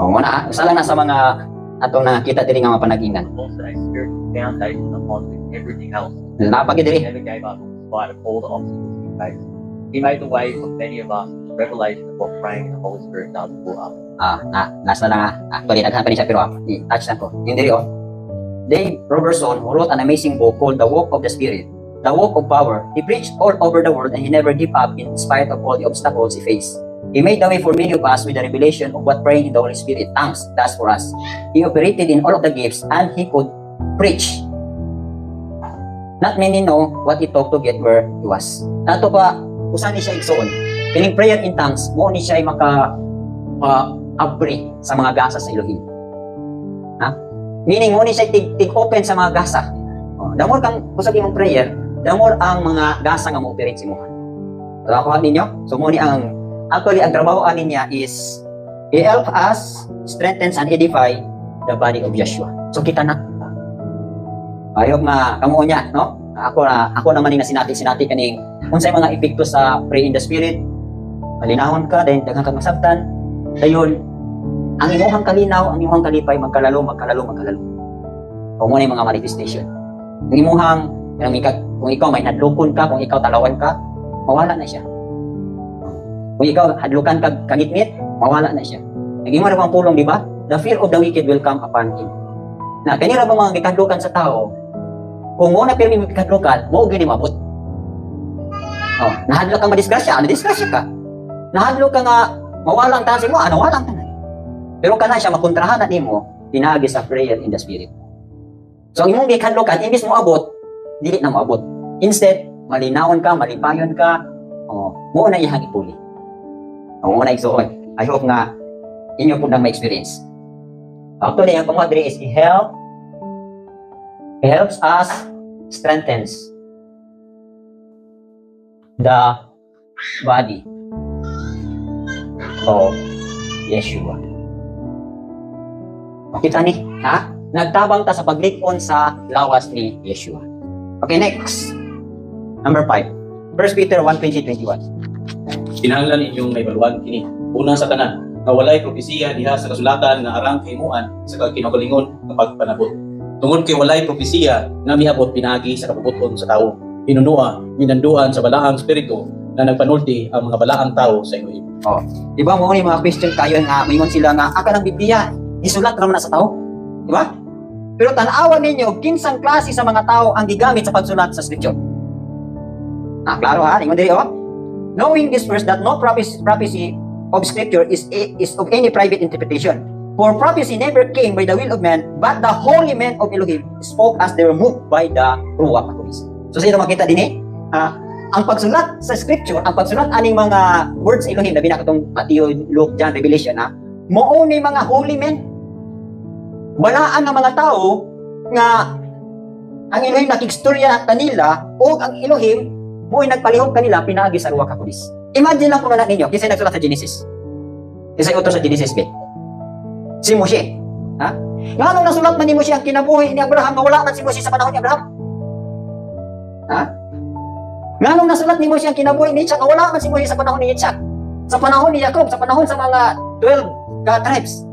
Mo na isa lang na sa mga atong nakita diri nga mapanagingan. Also a spiritual foundation upon which everything else. Napagi He diri. never gave up in spite of all the obstacles he faced. He made the way for many of us with revelation of what praying in the Holy Spirit does for us. Nasa na actually naghan pa ni siya pero i-touch na ko. Yun diri oh. Dave Robertson, who wrote an amazing book called The Walk of the Spirit, The Walk of Power. He preached all over the world and he never gave up in spite of all the obstacles he faced. He made the way for many of us with the revelation of what praying in the Holy Spirit tongues does for us. He operated in all of the gifts and he could preach. Not many know what it took to get where he was. Nato pa, usan ni siya igsoon. Kining prayer in tongues, mo ni siya abri sa mga gasa sa Elohim. Ha? Meaning, mo ni siya tig-open sa mga gasa. The more kang kusag imong prayer, the more ang mga gasa nga mo-operate sa imo. So, ako ninyo? So, mo ni actually, ang trabaho niya is i-help us, strengthens and edify the body of Yeshua. So, kita na. Ayok nga, kamuo niya, no? Ako naman yung sinati kaning unsay mga epekto sa pray in the spirit. Malinahon ka, dahil daghang kang masabtan. Dayon, ang imuhang kalinaw, ang imuhang kalipay, magkalalo. Kung muna yung mga manifestation. Ang imuhang, kung ikaw may nadlukon ka, kung ikaw talawan ka, mawala na siya. Kung ikaw hadlukan ka kangit-ngit, mawala na siya. Naging mo na pang pulong, di ba? The fear of the wicked will come upon him. Na, kanira ba mga gikadlukan sa tao, kung mo na pirmi mo gikadlukan, mo gini mabot. Nahadlok kang madisgrasya, nadisgrasya ka. Nahadlok ka nga, mawalang tansi mo, walang tanan. Pero kana siya makontrahan na nimo, tinagi sa prayer in the spirit. So ang imong gikadlokan, imbis mo abot, dili na mo abot. Instead, malinawon ka, malipayon ka, mo na ihang ipuli. Mo na igsuon. I hope nga inyo po nang ma-experience. Actually, ang pamadri is helps us, strengthens the body of Yeshua. Kita ni, ha? Nagtabang ta sa paglikon sa lawas ni Yeshua. Okay, next. Number 5. 1 Peter 1:20-21. Kinahanglan inyong naibaluan kini. Una sa tanan, nga walay propesiya diha sa kasulatan nga arang kahimuan sa kinagalingon nga pagpanabot. Tungod kay walay propesiya nga miabot pinagi sa kabubuton sa tao. Hinunua, minanduan sa balaang spiritu na nagpanulti ang mga balaang tao sa Elohim. Oh. Di ba mo ni mga Christian kayo nga mayingon sila nga aka ng Biblia gisulat ra man na sa tao. Di ba? Pero tan-awan ninyo kinsang klase sa mga tao ang gigamit sa pagsulat sa scripture. Klaro ha, ingon diri oh. Knowing this first that no prophecy of scripture is of any private interpretation. For prophecy never came by the will of man, but the holy men of Elohim spoke as they were moved by the Ruach HaKodesh. So sino makita din ang pagsulat sa scripture, ang pagsulat aning mga words sa Elohim, labi na katong Matthew, Luke, John, Revelation, mao ni mga holy men. Balaan ng mga tao nga ang Elohim nakigstorya kanila o ang Elohim mo'y nagpalihok kanila pinaagi sa Ruach HaKodesh. Imagine lang kung na ninyo, kisa'y nagsulat sa Genesis. Kisa'y utos sa Genesis, si Moshe. Nga nung nasulat man ni Moshe ang kinabuhi ni Abraham, wala man si Moshe sa panahon ni Abraham. Nga nung nasulat ni Moshe ang kinabuhi ni Yitzhak, wala man si Moshe sa panahon ni Yitzhak. Sa panahon ni Jacob, sa panahon sa mga 12 tribes.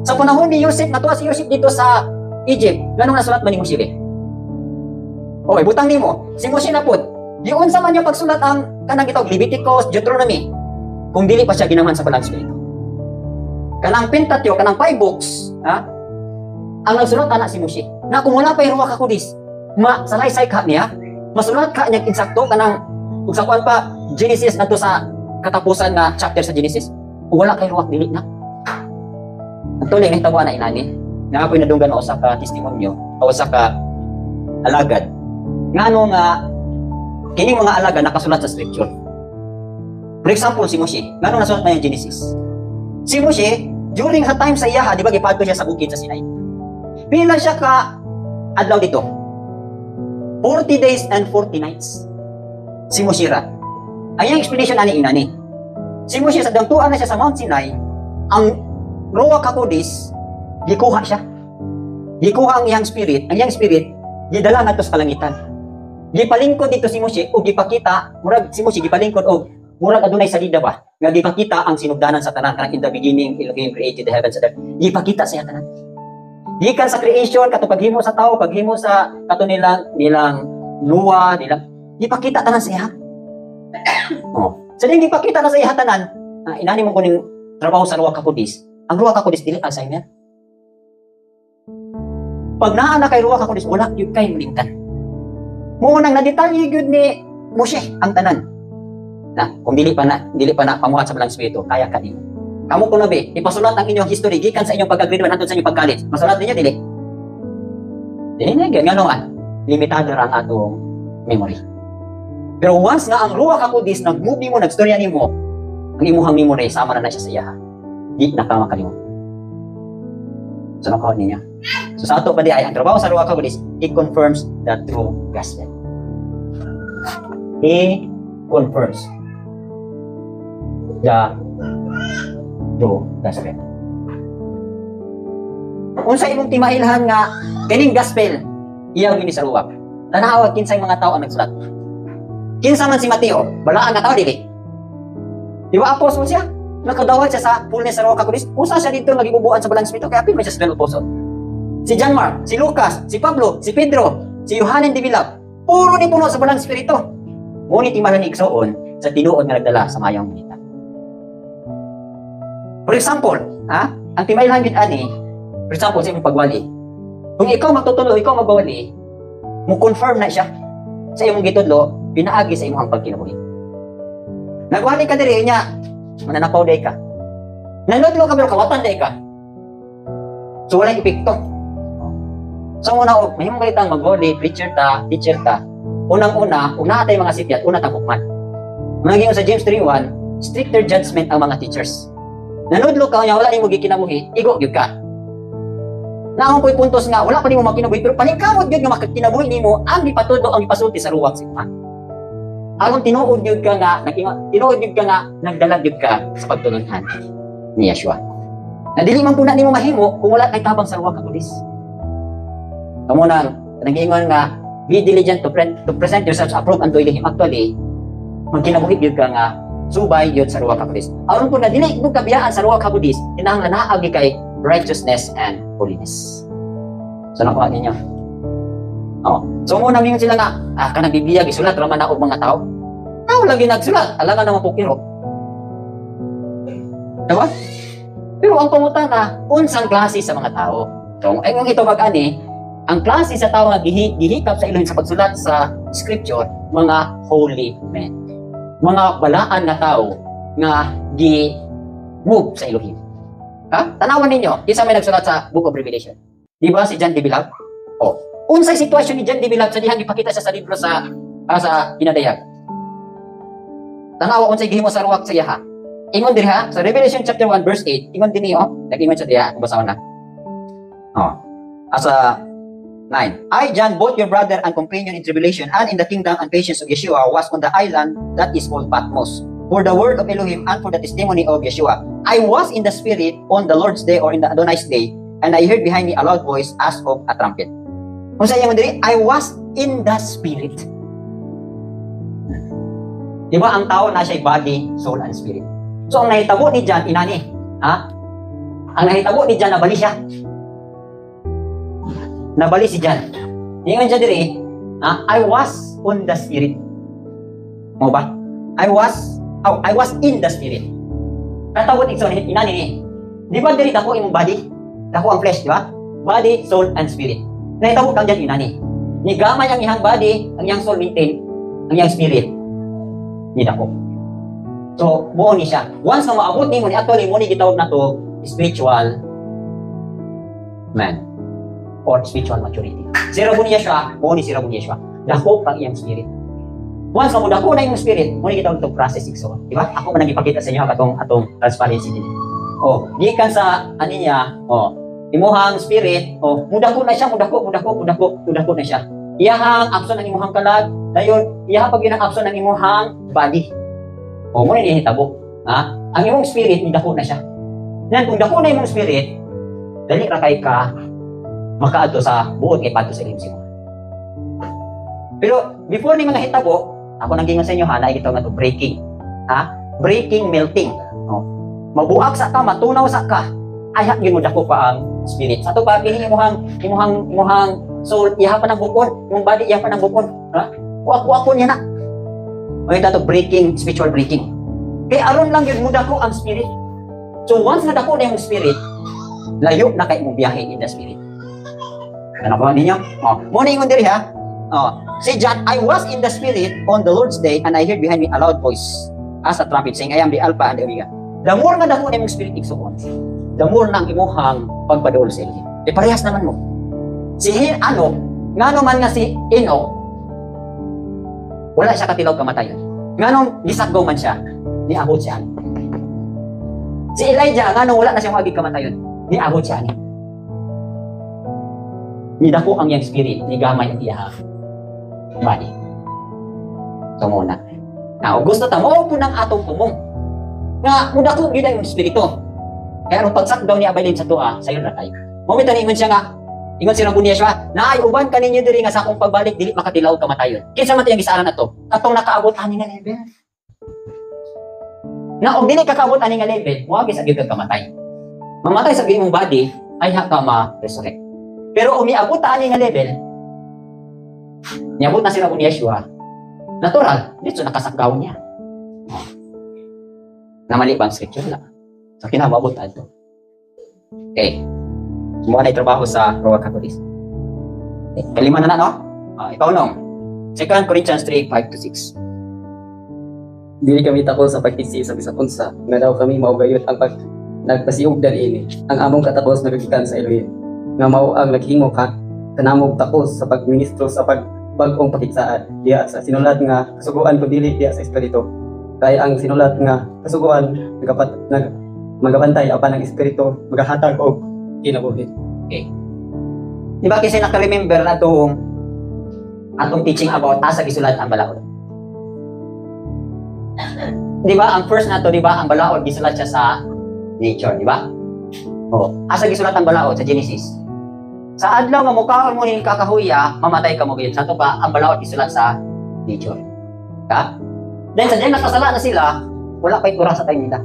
Sa panahon ni Yosef, natuwa si Yosef dito sa Egypt. Nga nung nasulat man ni Moshe, okay, butang ni mo, si Moshe na po, yun sa man yung pagsulat ang kanang ito, Leviticus, Deuteronomy, kung dili pa siya ginaman sa balang spirito. Kanang Pentateuch, kanang 5 books, ang nagsulat anak si Moshe. Na kung wala pa yung Ruach HaKodesh, salaysay ka niya, masulat ka niya insakto, kanang, kung sakuan pa, Genesis na to sa katapusan na chapter sa Genesis, kung wala kay Ruach, dili na. Ang tuloy, nagtawa na inani, nga ako'y nadunggan o sa ka testimonyo, o sa ka alagad. Nga nung kining mga alaga nakasulat sa scripture. For example, si Moshe, nga nung nasulat na yung Genesis. Si Moshe, during sa time sa Yaha, di ba gipadto siya sa bukid sa Sinai? Pila siya ka adlaw dito? 40 days and 40 nights. Si Moshe ra. Ay ang explanation ani inani. Si Moshe sa dangtuan na siya sa Mount Sinai, ang Ruach HaKodesh gikuha siya. Gikuha ang iyang spirit, gidala ngadto sa kalangitan. Gipalingkod dito si Moshe o gipakita, murag si Moshe gipalingkod og murag adunay salida ba nga gipakita ang sinugdanan sa tanan kanang in the beginning Elohim created the heavens and earth. Gipakita sa tanan. Gikan sa creation kato paghimo sa tao, paghimo sa kato nilang Noah, gipakita tanan sa iya. Sa ding gipakita na sa iya tanan, inani mo kuning trabaho sa Ruach HaKodesh. Ang Ruach HaKodesh dili assignment. Pag naa na kay Ruach HaKodesh, wala gyud kay mulingkan. Munang na-detalye gyud ni Moshe ang tanan. Kung dili pa na pamuhat sa balang spirito, kaya ka din. Kamu ko nabi, ipasulat ang inyong history gikan sa inyong pagka-grade 1 hangtod sa inyong pag-college. Masulat ninyo dili. Dili na gyud nganoan. Limitado ra ang atong memory. Pero once nga ang Ruach HaKodesh nag-move mo, nagstorya nimo, ang imuhang memory sama na siya sa iya. Di na ka makalimot. So nakawat niya. So sa ato pa di ay ang trabaho sa Ruach HaKodesh, it confirms the true gospel. It confirms the true gospel. Unsa imong timailhan nga kining gospel iya gini sa Ruach. Tanawa kinsay mga tao ang nagsulat. Kinsa man si Mateo, balaan nga tao dili. Di ba apostol siya? Nakadawat siya sa fullness sa Ruach HaKodesh. Usa siya dito nagibubuan sa balang spirito kaya apil man siya sa apostle. Si John Mark, si Lucas, si Pablo, si Pedro, si Yohanan de Villar, puro ni puno sa balang spirito. Ngunit timahan ni igsoon sa tinuod nga nagdala sa mayong balita. For example, ang timailhan gid ani, for example, sa imong pagwali. Kung ikaw magtutulo, ikaw magbawali, mo confirm na siya sa imong gitudlo, pinaagi sa imong pagkinabuhi. Nagwali ka diri nya, mananakaw day ka. Nanudlo ka pero kawatan day ka. So wala epekto. So una, may mga kalitang mag-body, teacher ta. Unang-una, kung naatay mga sityat, una tapukman. Magiging sa James 3:1, stricter judgment ang mga teachers. Nanudlo ka, wala ni mo gikinabuhi, igo gyud ka. Naong ko'y puntos nga, wala pa ni mo makinabuhi, pero paningkamot gyud nga makakinabuhi ni mo, ang ipatudo, ang ipasulti sa ruwag sa iman. Aron tinuod gyud ka nga, nagdalag gyud ka sa pagtulungan ni Yeshua. Na dili man puna nimo mahimo kung wala kay tabang sa Ruach HaKodesh. Kamo nang nagingon nga be diligent to present yourselves approved unto Him. Actually, magkinabuhi gyud ka nga subay gyud sa Ruach HaKodesh. Aron kun na dili gyud kabiyaan sa Ruach HaKodesh, kinahanglan naa gyud kay righteousness and holiness. Sa nakuha ninyo. Oh. So muna mingon sila nga, kanang Biblia gisulat raman na og mga tao. Tao lagi nagsulat, alangan naman po kiro. Diba? Pero ang pangutana, unsang klase sa mga tao. So, ay kung ito mag-ani, ang klase sa tao nga gihikap sa Elohim sa pagsulat sa scripture, mga holy men. Mga balaan na tao nga gi-move sa Elohim. Ha? Tanawan ninyo, isa may nagsulat sa Book of Revelation. Di ba si John D. Bilab? Oh. Unsay sitwasyon ni John D. Bilab sa dihang ipakita siya sa libro sa Pinadayag. Tanawa unsay gihimo sa ruwak sa yaha. Ingon diri ha, sa Revelation chapter 1 verse 8, ingon dinhi nag-ingon siya diha, basahon na. Asa 9. I, John, both your brother and companion in tribulation and in the kingdom and patience of Yeshua, was on the island that is called Patmos, for the word of Elohim and for the testimony of Yeshua. I was in the spirit on the Lord's day or in the Adonai's day, and I heard behind me a loud voice as of a trumpet. Kung sa inyo diri, I was in the spirit. Diba ang tao na siya body, soul, and spirit. So ang nahitabo ni John, inani, ha? Ang nahitabo ni John, nabali siya. Nabali si John. Ingon siya diri, I was on the spirit. Mo ba? I was in the spirit. Katawot ikso inani ni. Di ba diri dako imong body? Dako ang flesh, di ba? Body, soul, and spirit. Nahitabo kang John inani. Ni gamay ang ihang body, ang iyang soul maintain, ang iyang spirit. Ni dako. So, buo ni siya. Once na maabot ni mo ni actually mo ni gitawag na to spiritual man or spiritual maturity. Si Rabun Yeshua, buo ni si Rabun Yeshua. Dako pang iyang spirit. Once na mo dako na yung spirit, mo ni gitawag to process ikso. Di ba? Ako man nagipakita sa inyo atong transparency din. Oh, gikan sa ani niya, imuhang spirit, mudako na siya, mudako na siya. Iyahang abson ang imuhang kalag, dayon iyahang pag ginang abson ang imuhang body. Mo na nihitabo. Ang imong spirit, dako na siya. Yan, kung dako na imong spirit, dali ra kay ka makaadto sa buot kay padto sa inyong simo. Pero before ni mga hitabo, ako nang gingon sa inyo ha, naigitaw na to breaking. Breaking, melting. Mabuak sa ka, matunaw sa ka. Ayak gyud mo dako pa ang spirit. Sa to pa kini imuhang soul, iha pa nang bukod, imong body iha pa nang bukod. Ako niya na. May dato breaking, spiritual breaking. Kaya aron lang yun, muda ko ang spirit. So once na dako na yung spirit, layo na kayo mong biyahe in the spirit. Ano ba ninyo? Muna ingon diri ha. Say John, I was in the spirit on the Lord's day, and I heard behind me a loud voice as a trumpet saying, I am the Alpha and the Omega. The more nga dako na yung spirit iksuon, the more nang imuhang pagpadol sa Elohim. Parehas naman mo. Si ngano man nga si Enoch, wala siya katilaw kamatayon. Nganong gisaggaw man siya, niabot siya. Si Elijah, nganong wala na siyang magig kamatayon, niabot siya. Nidako ang iyang spirit, ni gamay ang iyang body. So muna. Now, gusto ta mo po ng atong pumong. Nga, mudako yun ang spirito. Kaya nung pagsakdaw ni Abalim sa tuwa, sayo na tayo. Mamita ni siya nga, ingon si Rabun Yeshua, na ay uban kaninyo diri nga sa akong pagbalik dili makatilaw kamatayon. Kinsa man tiyang gisaran nato? Atong nakaabot ani nga level. Na og dili kakaabot ani nga level, wa gyud gyud kamatay. Mamatay sa imong body ay haka ma-resurrect. Pero umiabot ta ani nga level, niabot na si Rabun Yeshua. Natural, dito nakasakdaw niya. Namali bang scripture na? So kinababot ato. Okay. Semua na trabaho sa Roa Catholic. Kalima na no? Ikaw nung. 2 Corinthians 3:5-6. Dili kami tako sa pagkisi sa bisag unsa, nga daw kami maugayot ang nagpasiugdan ini. Ang among katapos nagagikan sa Elohim. Nga mao ang naghimo kanamog takos sa pagministro sa bag-ong pakigsaan diya sa sinulat nga kasuguan ko dili diya sa espiritu. Kaya ang sinulat nga kasuguan magabantay apan ang espiritu magahatag og kinabuhi. Okay. Di ba kasi naka-remember na atong teaching about asa gisulat ang balaod? Di ba ang first na to, di ba ang balaod gisulat siya sa nature, di ba? Asa gisulat ang balaod sa Genesis? Sa adlaw nga mukaon mo ni kakahuya, mamatay ka mo gyud. Sa to pa ang balaod gisulat sa nature. Ha? Then sa diyan nakasala na sila, wala pay oras sa time nila.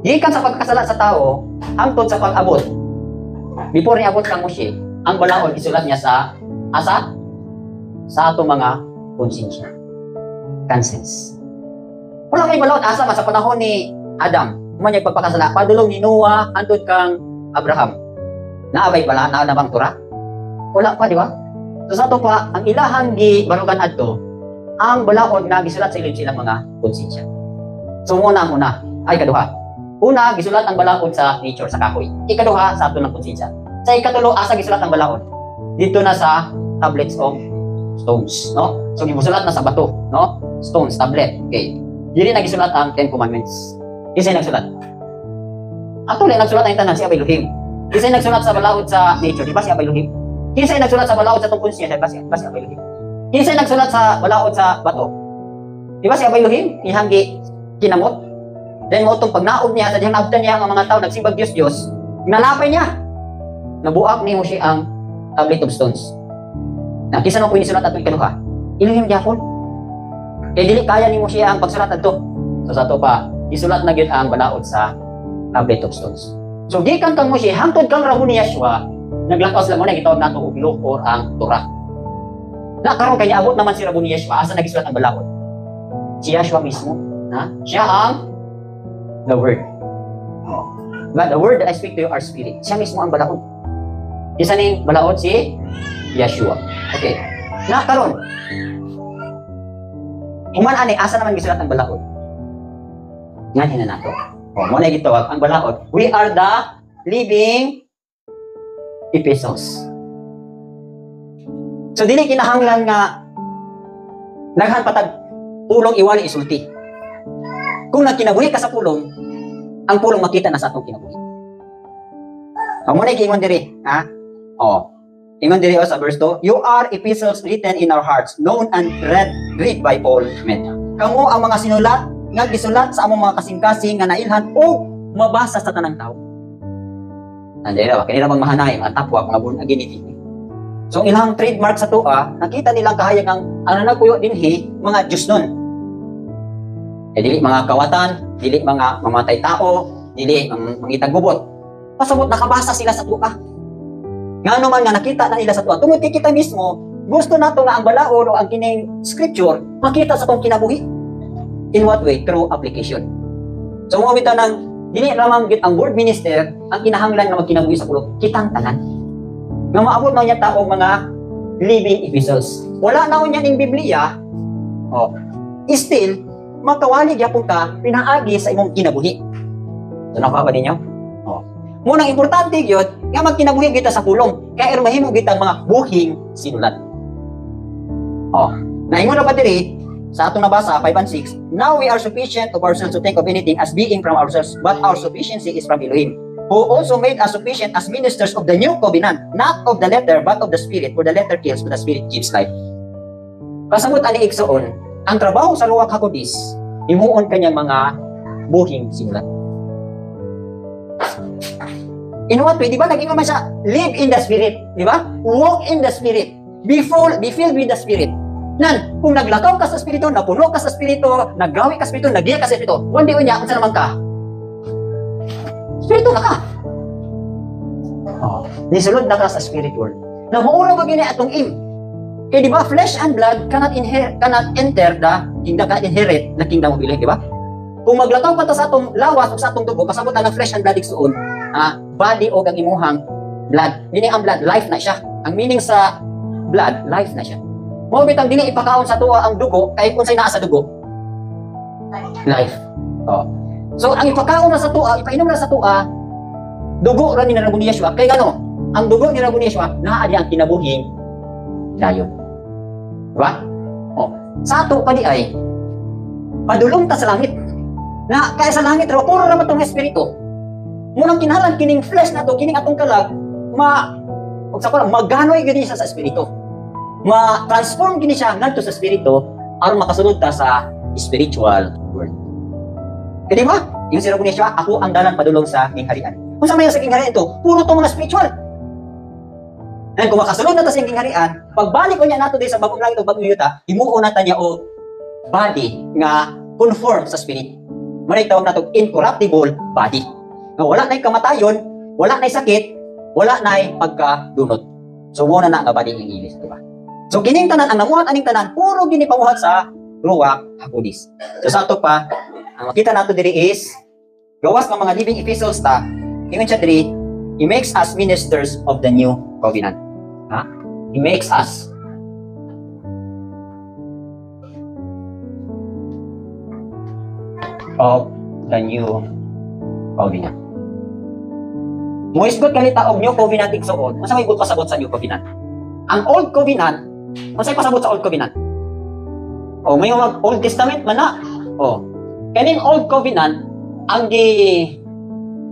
Gikan sa pagkasala sa tao, hangtod sa pag-abot. Before niabot kang Moshe, ang balaod isulat niya sa asa sa atong mga konsensya. Conscience. Wala kay balaod asa sa panahon ni Adam. Umanya pagpakasala padulong ni Noah antud kang Abraham. Naabay pala na bang Torah? Wala pa, di ba? So sa to pa ang ilahang gibarugan adto ang balaod nga gisulat sa ilang silang mga konsensya. So muna ay kaduha. Una gisulat ang balaod sa nature sa kahoy. Ikaduha sa ato ng konsensya. Sa ikatulo asa gisulat ang balaod. Dito na sa tablets of stones, no? So gisulat na sa bato, no? Stones, tablet. Okay. Dili na gisulat ang 10 commandments. Isa nagsulat. Actually nagsulat ang tanan si Abay Elohim. Isa nagsulat sa balaod sa nature, di ba si Abay Elohim? Isa nagsulat sa balaod sa tong konsensya, di ba si Abay Elohim? Isa nagsulat sa balaod sa bato. Di ba si Abay Elohim? Ihanggi kinamot. Then mo itong pagnaog niya, sa diyang naabdan niya ang mga tao, nagsibag Diyos, nalapay niya. Nabuak ni mo siya ang tablet of stones. Nakisa mo po yung sulat ato ikaduha. Elohim gyapon. Kaya dili kaya ni mo siya ang pagsulat ato. So sa to pa, isulat na gyud ang balaod sa tablet of stones. So gikan kang mo siya, hangtod kang Rabo ni Yeshua, naglakaw sila mo na gitawag nato og law or ang Torah. Na karon kay abot naman si Rabo ni Yeshua, asa nagisulat ang balaod? Si Yeshua mismo, ha? Siya ang the Word. But the Word that I speak to you are spirit. Siya mismo ang balaod. Isa ning balaod si Yeshua. Okay. Na karon. Human ani asa naman gisulat ang balaod? Ngayon na nato. Mo na gitawag ang balaod. We are the living epistles. So dili kinahanglan nga daghan patag pulong iwali isulti. Kung nagkinabuhi ka sa pulong, ang pulong makita na sa atong kinabuhi. Mo na giingon diri, ha? Ingon diri sa verse 2, you are epistles written in our hearts, known and read by all men. Kamo ang mga sinulat nga gisulat sa among mga kasing-kasing nga nailhan o mabasa sa tanang tao. Andira, kanila magmahanay ang tapwa mga buong aginiti. So ang ilang trademark sa tuwa, nakita nilang kahayag ang nanagpuyo dinhi mga Diyos nun. Dili mga kawatan, dili mga mamatay tao, dili mangitag gubot. Pasabot nakabasa sila sa tuwa. Nga naman nga nakita na nila sa tuwa. Tungod kay kita mismo, gusto nato nga ang balaod o ang kining scripture makita sa tong kinabuhi. In what way? Through application. So mo bitaw nang dili lamang gid ang word minister ang kinahanglan nga magkinabuhi sa pulo, kitang tanan. Nga maabot na niya taong mga living epistles. Wala na niya ning Biblia. Still makawali gyapon ka pinaagi sa imong kinabuhi. So nakuha ba ninyo? Munang importante gyud nga magkinabuhi kita sa pulong. Kaya mahimo kita mga buhing sinulat. Naingon na ba diri sa atong nabasa 5 and 6, now we are sufficient of ourselves to think of anything as being from ourselves, but our sufficiency is from Elohim, who also made us sufficient as ministers of the new covenant, not of the letter, but of the Spirit, for the letter kills, but the Spirit gives life. Kasabot ani igsoon, ang trabaho sa Ruach HaKodesh, himuon kanyang mga buhing sinulat. In what way? Di ba naging naman siya, live in the Spirit, di ba? Walk in the Spirit, be filled with the Spirit. Nan, kung naglakaw ka sa Espiritu, napuno ka sa Espiritu, naggawi ka sa Espiritu, nagiya ka sa Espiritu, hindi ko niya, kung saan naman ka? Espiritu na ka. Nisulod na ka sa Spirit world. Namuura ba gini atong im? Kaya di ba, flesh and blood cannot enter the kingdom of Elohim, di ba? Kung maglakaw ka sa atong lawas o sa atong dugo, pasabot na ng flesh and blood igsuon, body o ang imuhang blood. Meaning ang blood, life na siya. Ang meaning sa blood, life na siya. Mo bitang dili ipakaon sa tuwa ang dugo kay unsay naa sa dugo? Life. So ang ipakaon na sa tuwa, ipainom na sa tuwa, dugo ra ni Rabo ni Yeshua. Kay gano? Ang dugo ni Rabo ni Yeshua naa di ang kinabuhing dayon. Diba? Sa ato pa di ay padulong ta sa langit. Na kaya sa langit ra puro ra matong espiritu. Munang kinahanglan kining flesh nato, kining atong kalag maganoy gani sa espiritu. Ma-transform gini siya ngadto sa espiritu aron makasulod ta sa spiritual world. Kaya di ba? Yung si Rabo ni Yeshua, ako ang dalan padulong sa kingharian. Kung sa may sa kingharian ito, puro to mga spiritual. And kung makasulod na ta sa kingharian, pagbalik ko niya nato di sa bagong langit o bagong yuta, himuon na ta niya o body nga conform sa spirit. Muna tawag na ito incorruptible body. Nga wala na'y kamatayon, wala na'y sakit, wala na'y pagkadunot. So mo na nga body in English, di ba? So kining tanan ang namuhat aning tanan puro gini pamuhat sa Ruach HaKodesh. So sa ato pa, ang makita nato diri is gawas ng mga living epistles ta, ingon siya diri, He makes us ministers of the new covenant. Ha? He makes us of the new covenant. Muisgot kalita og new covenant igsuon. Unsa may good pasabot sa new covenant? Ang old covenant, unsay pasabot sa old covenant? O may mga Old Testament man na. O kaning old covenant ang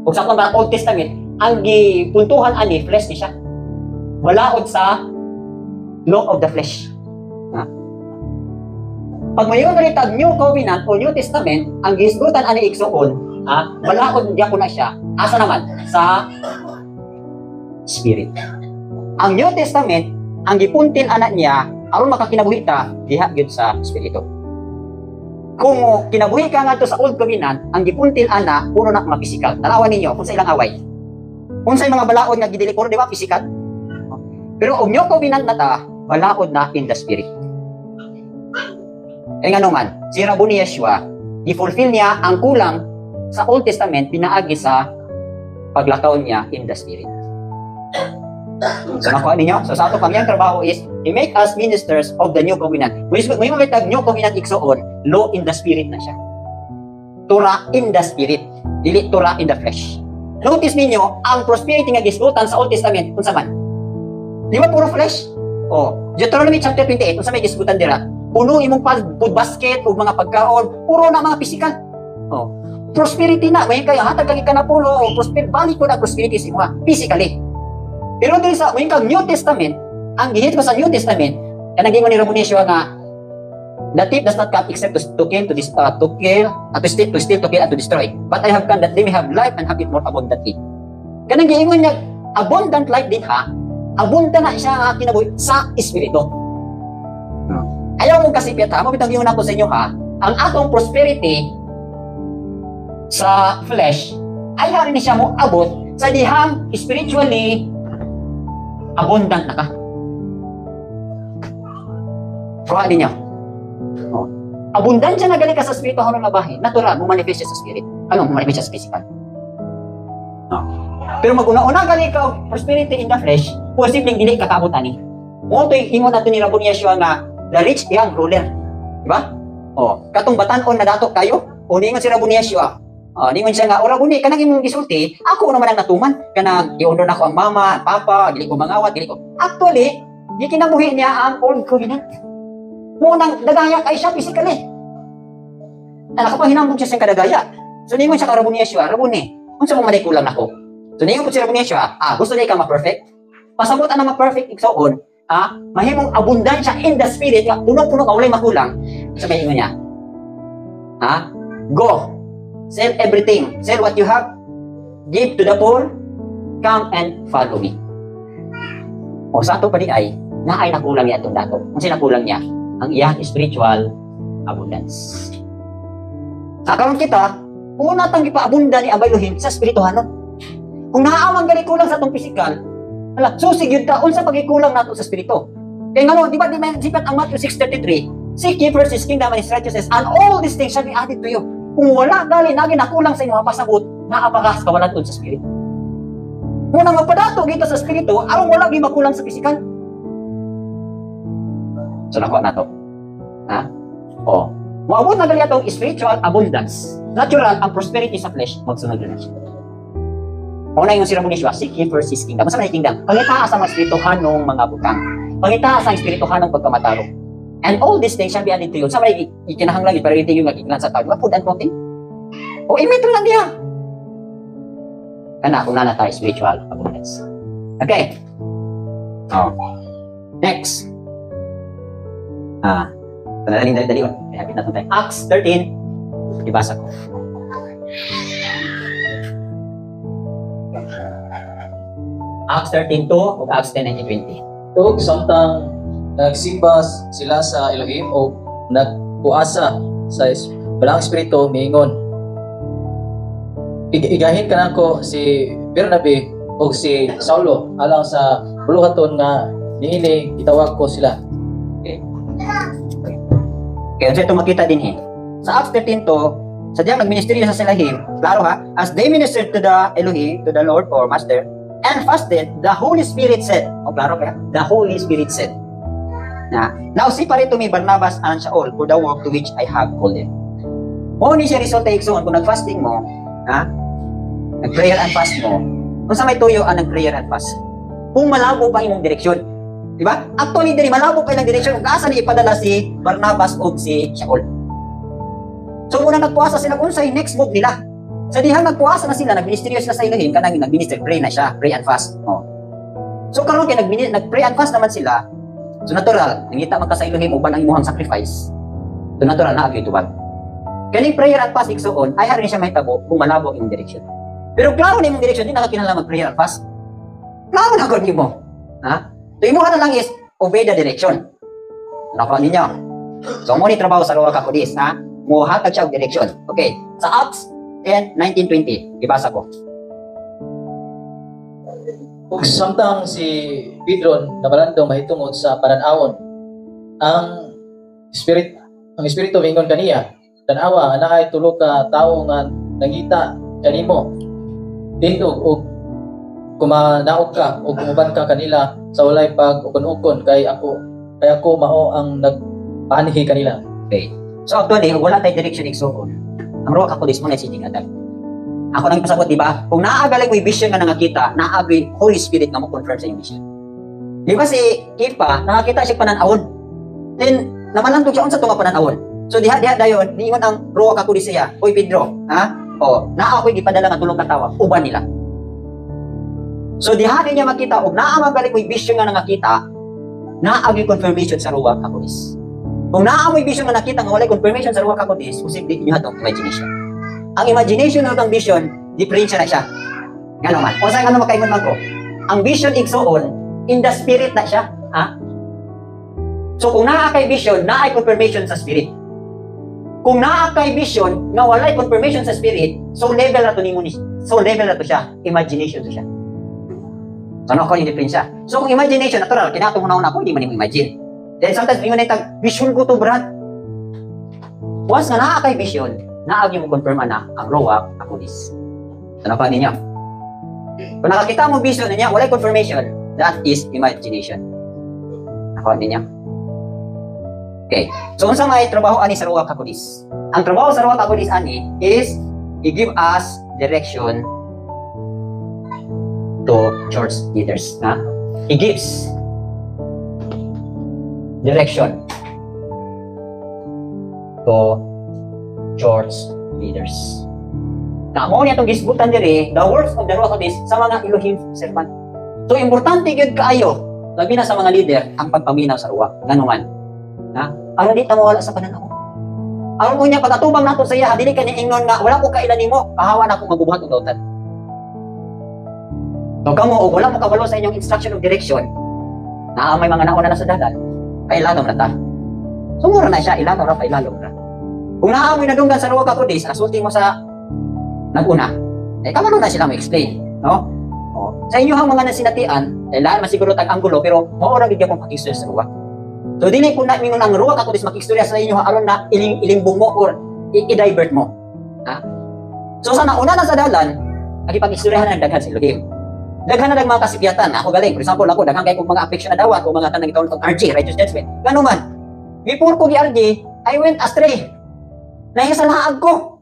ug sa mga Old Testament ang gipuntuhan ani flesh ni siya. Walaod sa law of the flesh. Ha? Pag mayon kalita new covenant o New Testament, ang gihisgutan ani igsuon, walaod diya ko na siya. Asa naman? Sa Spirit. Ang New Testament, ang gipuntin anak niya, aron makakinabuhi ta, diha gyud sa Espiritu. Kung kinabuhi ka nga to sa Old Covenant, ang gipuntin ana, puno na mga physical. Tanawan ninyo, kung sa ilang away. Kung sa mga balaod nga gidilikor, di ba, physical? Pero ang New Covenant na ta, balaod na in the Spirit. Eh nga naman, si Rabbi Yeshua, i-fulfill niya ang kulang sa Old Testament, pinaagi sa paglakaw niya in the Spirit. So nakuha ninyo? So sa ato pang trabaho is, He make us ministers of the new covenant. May mga new covenant igsoon, law in the Spirit na siya. Torah in the Spirit, dili Torah in the flesh. Notice ninyo, ang prosperity nga gisgutan sa Old Testament, kung man. Di ba puro flesh? Deuteronomy chapter 28, kung sa may gisgutan dira, puno imong food basket o mga pagkaon, puro na mga physical. Prosperity na, may kayo hatag lagi ka na puno, balik ko na prosperity sa mga physically. Pero dito sa may New Testament, ang gihit ko sa New Testament, kanang gingon ni Rabbi Yeshua nga, the thief does not come except to kill, to steal, to kill, and to destroy. But I have come that they may have life and have it more abundantly. Kanang gingon niya, abundant life din ha, abundant na siya kinabuhi sa Espiritu. Ayaw mong kasipit ha, mabitang gingon ako sa inyo ha, ang atong prosperity sa flesh, ay harin niya mo abot sa dihang spiritually abundant na ka. Kuha din niya. Abundant siya na gali ka sa spirito hanong nabahin. Natural, manifest siya sa spirit. Manifest siya sa physical. Pero mag-una-una gali ka prosperity in the flesh, posibleng dili kakabutan ni. Mo to'y ingon nato ni Rabbi Yeshua nga, the rich young ruler. Diba? Katong batan-on na dato kayo, ningon si Rabbi Yeshua, ningon siya nga, Rabbi, kanang imong gisulti, ako naman ang natuman, kanang i-honor na ko ang mama, papa, dili ko mangawat, dili ko. Actually, di kinabuhi niya ang Old Covenant. Munang dagaya kay siya physically. Nakapahinambog siya sa kadagaya. So ningon siya ka Rabbi Yeshua, Rabbi, unsa mo man kulang nako? So ningon po si Rabbi Yeshua, gusto niya ka ma-perfect? Pasabot na ma-perfect igsoon, mahimong abundansya in the spirit, nga puno-puno ka walay makulang. So may ingon niya, go, sell everything, sell what you have, give to the poor, come and follow me. Sa ato pa di ay nakulang niya itong dato. Kung sinakulang niya, ang iyang spiritual abundance. Sa karon kita, una tang gipaabunda ni abayuhin sa spirituhanon. Kung naaamang gali kulang sa atong physical, susig yun ka, unsa pagikulang nato sa spirito. Kaya nga di ba sikat ang Matthew 6:33, seek ye first His kingdom and His righteousness, and all these things shall be added to you. Kung wala gali nagi nakulang sa imong pasabot, naapakas kawalan sa spirito. Muna magpadato dito sa spirito, aron wala gi makulang sa physical. So nakuha na to. Maabot na gali atong spiritual abundance. Natural, ang prosperity sa flesh, magsunod na siya. Una yung si Rabbi Yeshua, seek ye first His kingdom. Masa na yung kingdom? Pangitaas ang espirituhanong mga butang. Pangitaas ang espirituhanong pagkamataro. And all these things shall be added to you. Sa may ikinahanglang, iparilitin yung nagignan sa tao. Food and clothing. Imito lang niya. Kana, kung na tayo spiritual abundance. Okay. Next. Dali. Hapit na tayo. Acts 13. Ibasa ko. Acts 13:2 o Acts 10:19-20. Ug samtang nagsimba sila sa Elohim o nagpuasa sa Balang Espiritu, miingon, igahin ka na ko si Bernabe o si Saulo alang sa buluhaton nga niini gitawag ko sila. Kaya sa ito makita din sa Acts 13 to, sa diyang nagministeryo sa Elohim, klaro ha, as they ministered to the Elohim, to the Lord or Master, and fasted, the Holy Spirit said, klaro kaya? The Holy Spirit said, now separate to me Barnabas and Shaul for the work to which I have called them. Mo ni siya resulta iksoon kung nag-fasting mo, nag-prayer and fast mo, kung sa may tuyo ang nag-prayer and fast, kung malabo pa imong direksyon. Diba? Actually, diri malabo pa ilang direksyon kung asa ni ipadala si Barnabas o si Shaul. So, muna nagpuasa sila kung sa next move nila. Sa dihang nagpuasa na sila, nag-ministerious na sa Elohim, kanang nag-minister, pray na siya, pray and fast. So, karon kaya nag-pray and fast naman sila. So, natural, nangita man ka sa Elohim uban ang imuhang sacrifice. So, natural na agyo ito ba? Kaning prayer and fast iksoon, ay harin siya may tabo kung malabo imong direksyon. Pero klaro na imong direksyon, di nakakinala mag-prayer and fast. Klaro na kung mo. So, imuha na lang is, obey the direction. Nakuha ninyo. So, mo ni trabaho sa Ruach HaKodesh, muhatag siya og direction. Okay. Sa Acts 10, 19-20, ibasa ko. Ug samtang si Pedro nabalandong mahitungod sa panan-awon, ang espiritu mingon kaniya, tan-awa ana ay tulo ka tawo nga nangita kanimo. Tindog og kumanaog ka o kumuban ka kanila sa walay pag-ukon-ukon kay ako mao ang nagpanihi kanila. Okay. So actually, wala tayong direction iksoon. Ang Ruach HaKodesh mo na siningadag. Ako nang pasabot, di ba? Kung naagaling mo yung vision nga nakakita, naagay Holy Spirit nga mo confirm sa yung vision. Di ba si Kipa, nakakita siya pananawon. Then, namalantog siya unsa to nga pananawon. So diha dayon, niingon ang Ruach HaKodesh siya, Oy Pedro, naa ako'y gipadala nga tulong katawa, uban nila. So diha niya makita og naa magaling ko vision nga nakita, naagi confirmation sa Ruach HaKodesh. Kung naa mo vision nga nakita nga walay confirmation sa Ruach HaKodesh, posible niyo hatong imagination. Ang imagination ng vision, diferensya na siya. Ngano man? O sa ngano makaingon man ko? Ang vision igsoon in the spirit na siya, So kung naa kay vision, naa ay confirmation sa spirit. Kung naa kay vision nga walay confirmation sa spirit, so level na to nimo ni. So level na to siya, imagination to siya. Ano ko yung diferensya? So kung imagination, natural, kinatong una ko, hindi man mo imagine. Then sometimes, yung nitag, vision ko to, brad. Once nga naa kay vision, naagi mo confirm na ang Ruach HaKodesh. Ano pa ninyo? Kung nakakita mo vision niya, walay confirmation, that is imagination. Ako ninyo? Okay. So, unsa may trabaho ani sa Ruach HaKodesh? Ang trabaho sa Ruach HaKodesh ani is, i-give us direction to church leaders. He gives direction to church leaders. Mo niya itong gisbutan diri, the works of the Ruach HaKodesh sa mga Elohim servant. So, importante yun kaayo, labi na sa mga leader, ang pagpaminaw sa Ruach. Ganuman. Aron di ta mawala sa pananaw. Aron mo niya, pagkatubang nato sa iya, dili ka niya ingnon nga, wala ko kailan nimo, kahawa na akong magubuhat ng dautan. So, kamo, o wala mo kabalo sa inyong instruction of direction, na may mga nauna na sa dagat, kailangan na ta. So, mura na siya, ilangaw na, kailangan na. Kung naamoy na dunggan sa Ruach HaKodesh, asulti mo sa nag-una, kamano na sila mo explain, no? Sa inyo ang mga nasinatian, lahat masiguro tag-anggulo, pero maura bigyan kong pakistorya sa Ruach. So, dili ko na mingon ang Ruach HaKodesh makistorya sa inyo, aron na ilimbong mo or i-divert mo. So, sa nauna na sa dalan, nakipag-istoryahan ng daghan sa Elohim. Daghan na mga kasipyatan. Ako galing. For example, ako, daghan kayo kung mga affection na dawat o mga tanang itaon itong RG, righteous judgment. Gano'n man. Before ko gi-RG, I went astray. Nahisalaag ko.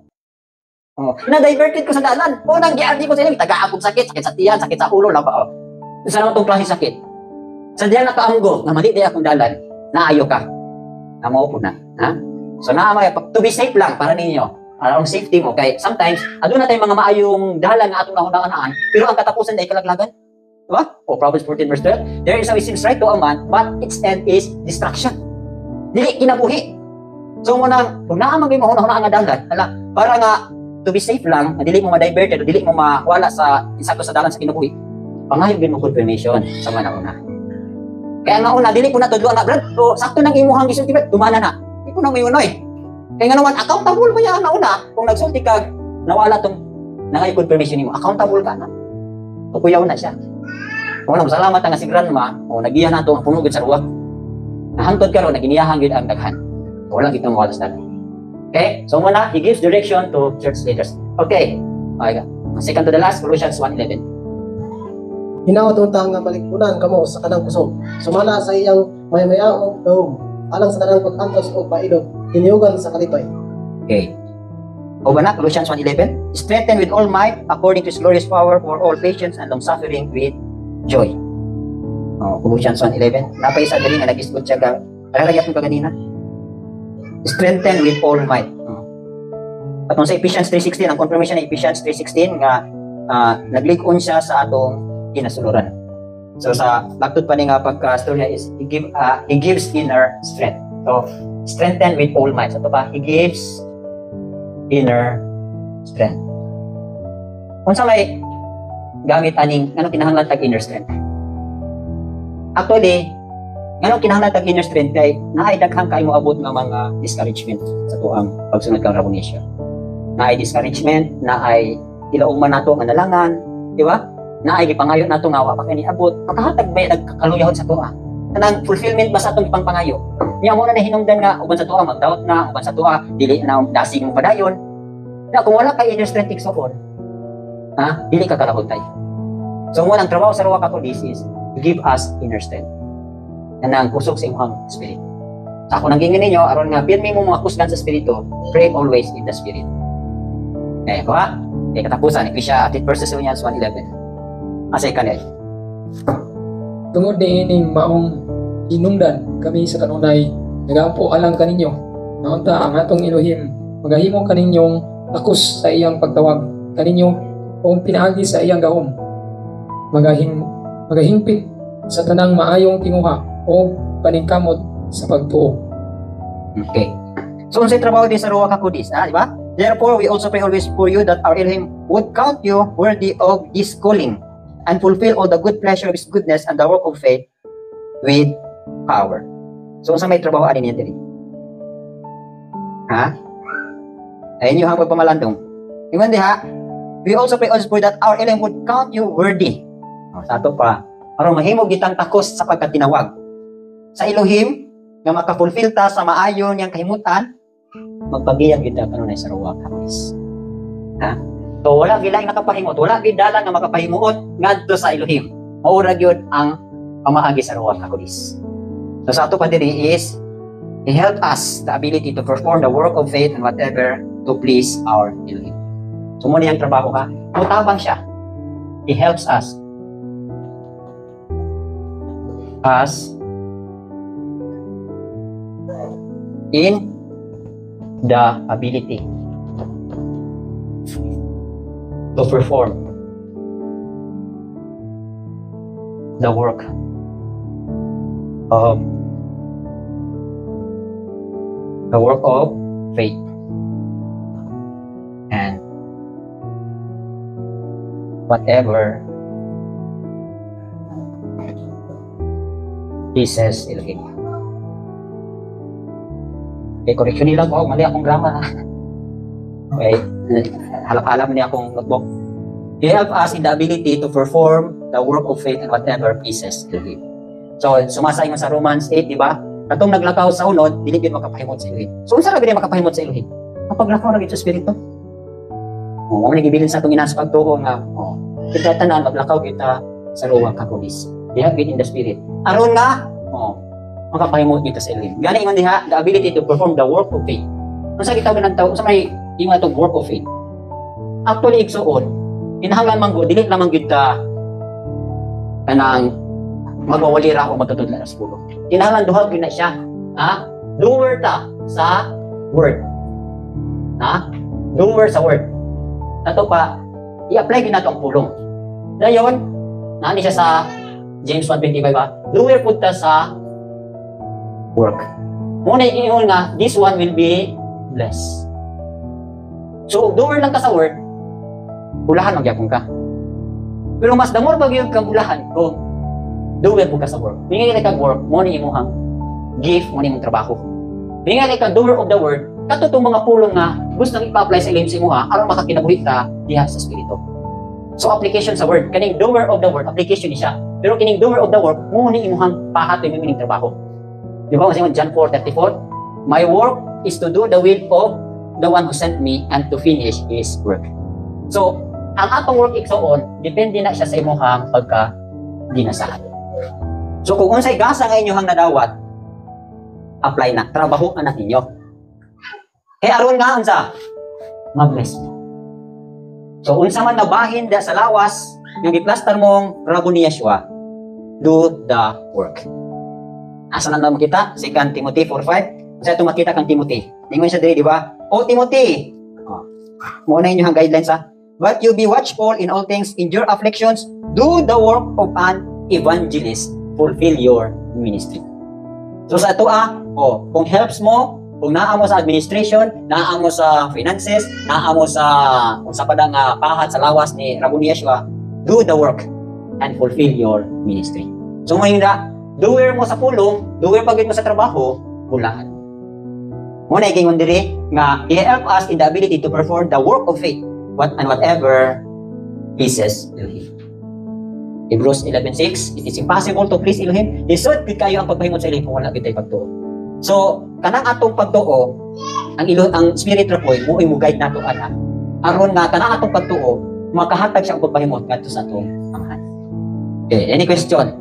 Na-diverted ko sa dalan. O, nang gi-RG ko sa ilang, taga-akong sakit sa tiyan, sakit sa ulo, laba. Isa naman itong klase sakit. Sa diyan nakaamgo, na mali di akong dalan, naayo ka. Namo po na. So, naamay, to be safe lang para ninyo. Ang safety mo. Kaya sometimes, adun na tayong mga maayong dalan na atong nahunaan, pero ang katapusan ay kalaglagan. Diba? Proverbs 14 verse 12, there is a seems right to a man, but its end is destruction. Dili kinabuhi. So muna, kung naamagay mo hunahunaan nga dalan, para nga, to be safe lang, dili mo ma-diverted, dili mo mawala sa insakto sa dalan sa kinabuhi, pangayog din mo confirmation sa mga nauna. Kaya nga una, dili ko na tudlo na, brad, sakto nang imuhang gisulti, brad, dumana na. Hindi ko na mayunoy. Kaya nga naman, accountable mo yan na una. Kung nagsulti ka, nawala itong nangay confirmation mo, accountable ka na. Tukuyaw na siya. Wala salamat nga si grandma, o nagiyan nato ang puno gid sa ruwa. Nahantod karon naginiyahan gid ang daghan. Wala gid mo walas dali. Okay? So muna, he gives direction to church leaders. Okay. Okay. Second to the last, Colossians 1:11. Hinaot untang nga malikpunan kamo sa kanang kusog. Sumala sa iyang maymayaong daom, alang sa tanang pag-antos o pailog, hiniyugan sa kalipay. Okay. O ba na, Colossians 1:11? Strengthen with all might according to his glorious power for all patience and long-suffering with joy. O, Colossians 1:11. Napay sa galing nga nag-isgot siya ka. Kararagyan ko kanina. Strengthen with all might. At sa Ephesians 3:16, ang confirmation ng Ephesians 3:16 nga naglikon siya sa atong kinasuluran. So sa laktod pa ni nga pagka-storya is he gives inner strength. So strengthen with all might. So ito pa, he gives inner strength. Kung sa may gamit aning ano kinahanglan tag inner strength. Actually, ano kinahanglan tag inner strength kay naay daghang kay moabot nga mga discouragement sa tuang pagsunod kang rabonisya. Naay discouragement, naay ilaong man nato nga nalangan, di ba? Naay gipangayo nato nga wa pa kani abot. Makahatag ba nagkaluyahon sa tuwa? Kanang fulfillment ba sa atong ipangpangayo? Niya mo na hinungdan nga uban sa tuwa mag-doubt na, uban sa tuwa dili na dasing padayon. Na kung wala kay inner strength iksoon, dili ka kalahutay. So mo ang trabaho sa ruwa ka is to give us inner strength. Kanang kusog sa imong spirit. Sa ako nang gingin ninyo aron nga pirmi mo mga kusgan sa espiritu, pray always in the spirit. Eh, kuha. Katapusan, Ecclesia 1:11. Asay kanay. Tungod ni ining maong hinungdan kami sa kanunay, nagampo alang kaninyo. Naunta ang atong Elohim, magahimo kaninyong lakus sa iyang pagtawag, kaninyo o pinaagi sa iyang gahom. Magahingpit sa tanang maayong tinguha o paningkamot sa pagtuo. Okay. So, unsay trabaho din sa ruwa ka kudis, di ba? Therefore, we also pray always for you that our Elohim would count you worthy of this calling and fulfill all the good pleasure of his goodness and the work of faith with power. So, unsa may trabaho ani niya diri? Ayun yung hanggang pamalandong. Ingon diha, we also pray always for that our Elohim would count you worthy. Sa ato pa, aron mahimo gitang takos sa pagkatinawag. Sa Elohim, nga makafulfill ta sa maayo niyang kahimutan, magpagiyang kita kanunay sa ruwa kapis. So wala gilaing nakapahimot, wala gid dalan nga makapahimuot ngadto sa Elohim. Maura gyud ang pamaagi sa ruwa kapis. So sa ato pa diri is he help us the ability to perform the work of faith and whatever to please our Elohim. So mo niyang trabaho ka, mutabang siya. He helps us in the ability to perform the work of faith and whatever pleases Elohim. Okay, correction nila ko, mali akong grammar. Okay, halap-halap niya akong notebook. He help us in the ability to perform the work of faith and whatever pleases Elohim. So, sumasay sa Romans 8, di ba? Katong naglakaw sa unod, dili gyud makapahimot sa Elohim. So, unsa ra gyud makapahimot sa Elohim? Kapag lakaw ra gyud sa Espiritu. Mo ni gibilin sa atong inas pagtuo nga, kita tanan maglakaw kita sa ruwa ka pulis. They have been in the spirit. Aron nga, makapahimot kita sa Elohim. Gani ingon diha, the ability to perform the work of faith. Unsa gitawag ng tao, sa may ingon atong work of faith. Actually, igsuon, kinahanglan man go, dili lamang gyud ka kanang magwawalira o matutudlan sa pulo. Kinahanglan duha gyud na siya. Doer ta sa word. Doer sa word. Ato pa, i-apply gyud nato ang pulong. Dayon, nani siya sa James 1:25 ba? Doer pud ta sa work. Muna ingon nga, this one will be blessed. So, doer lang ka sa word, ulahan magyapon ka. Pero mas damor pag yung kang ulahan ko, doer po ka sa work. Mingan ka work, muna imuhang gift, muna imong trabaho. Mingan ka doer of the word, katutong mga pulong nga gusto nang ipa-apply sa Elohim sa imuha, aron makakinabuhi ka diha sa Espiritu. So application sa word, kaning doer of the word, application ni siya. Pero kining doer of the work, mo ni imuhang pahat yung mining trabaho. Di ba kasi John 4:34, my work is to do the will of the one who sent me and to finish his work. So, ang atong work igsoon, depende na siya sa imuhang pagka-dinasahan. So, kung unsay gasa nga inyong nadawat, apply na, trabaho na ninyo. Kaya aron nga unsa, mag-bless mo. So, unsa man nabahin da sa lawas, yung giplaster mong rabo ni Yeshua, do the work. Asa na makita? 2 Timothy 4:5. Kasi ito makita kang Timothy. Tingnan siya diri, di ba? O Timothy! Muna inyong guidelines ha. But you be watchful in all things, endure afflictions, do the work of an evangelist, fulfill your ministry. So sa ito kung helps mo, kung naa mo sa administration, naa mo sa finances, naa mo sa padang pahat sa lawas ni Rabo ni Yeshua, do the work and fulfill your ministry. So ngayon na, doer mo sa pulong, doer pagin mo sa trabaho, bulahan. Muna ikingon diri nga i-help us in the ability to perform the work of faith, whatever pleases Elohim. Hebrews 11:6, it is impossible to please Elohim. Lisod gid kayo ang pagpahimot sa Elohim kung wala gid tay pagtuo. So kanang atong pagtuo, ang spirit ra koy mo guide nato ana. Aron nga kanang atong pagtuo, makahatag siya og pagpahimot ngadto sa atong amahan. Okay, any question?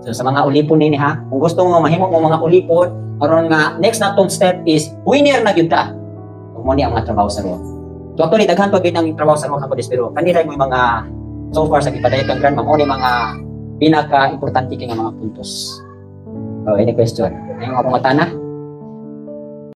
So sa mga ulipon nini ha, kung gusto mo mahimo mo mga ulipon, aron nga next natong step is winner na gyud ta. Mo ni ang mga trabaho sa roon. So actually daghan pa gyud ang trabaho sa roon ako pero kanila mo mga so far sa gipadayag kang grandma mo ni mga pinaka importante kay nga mga puntos. Oh, any question? Ay mga pangatana?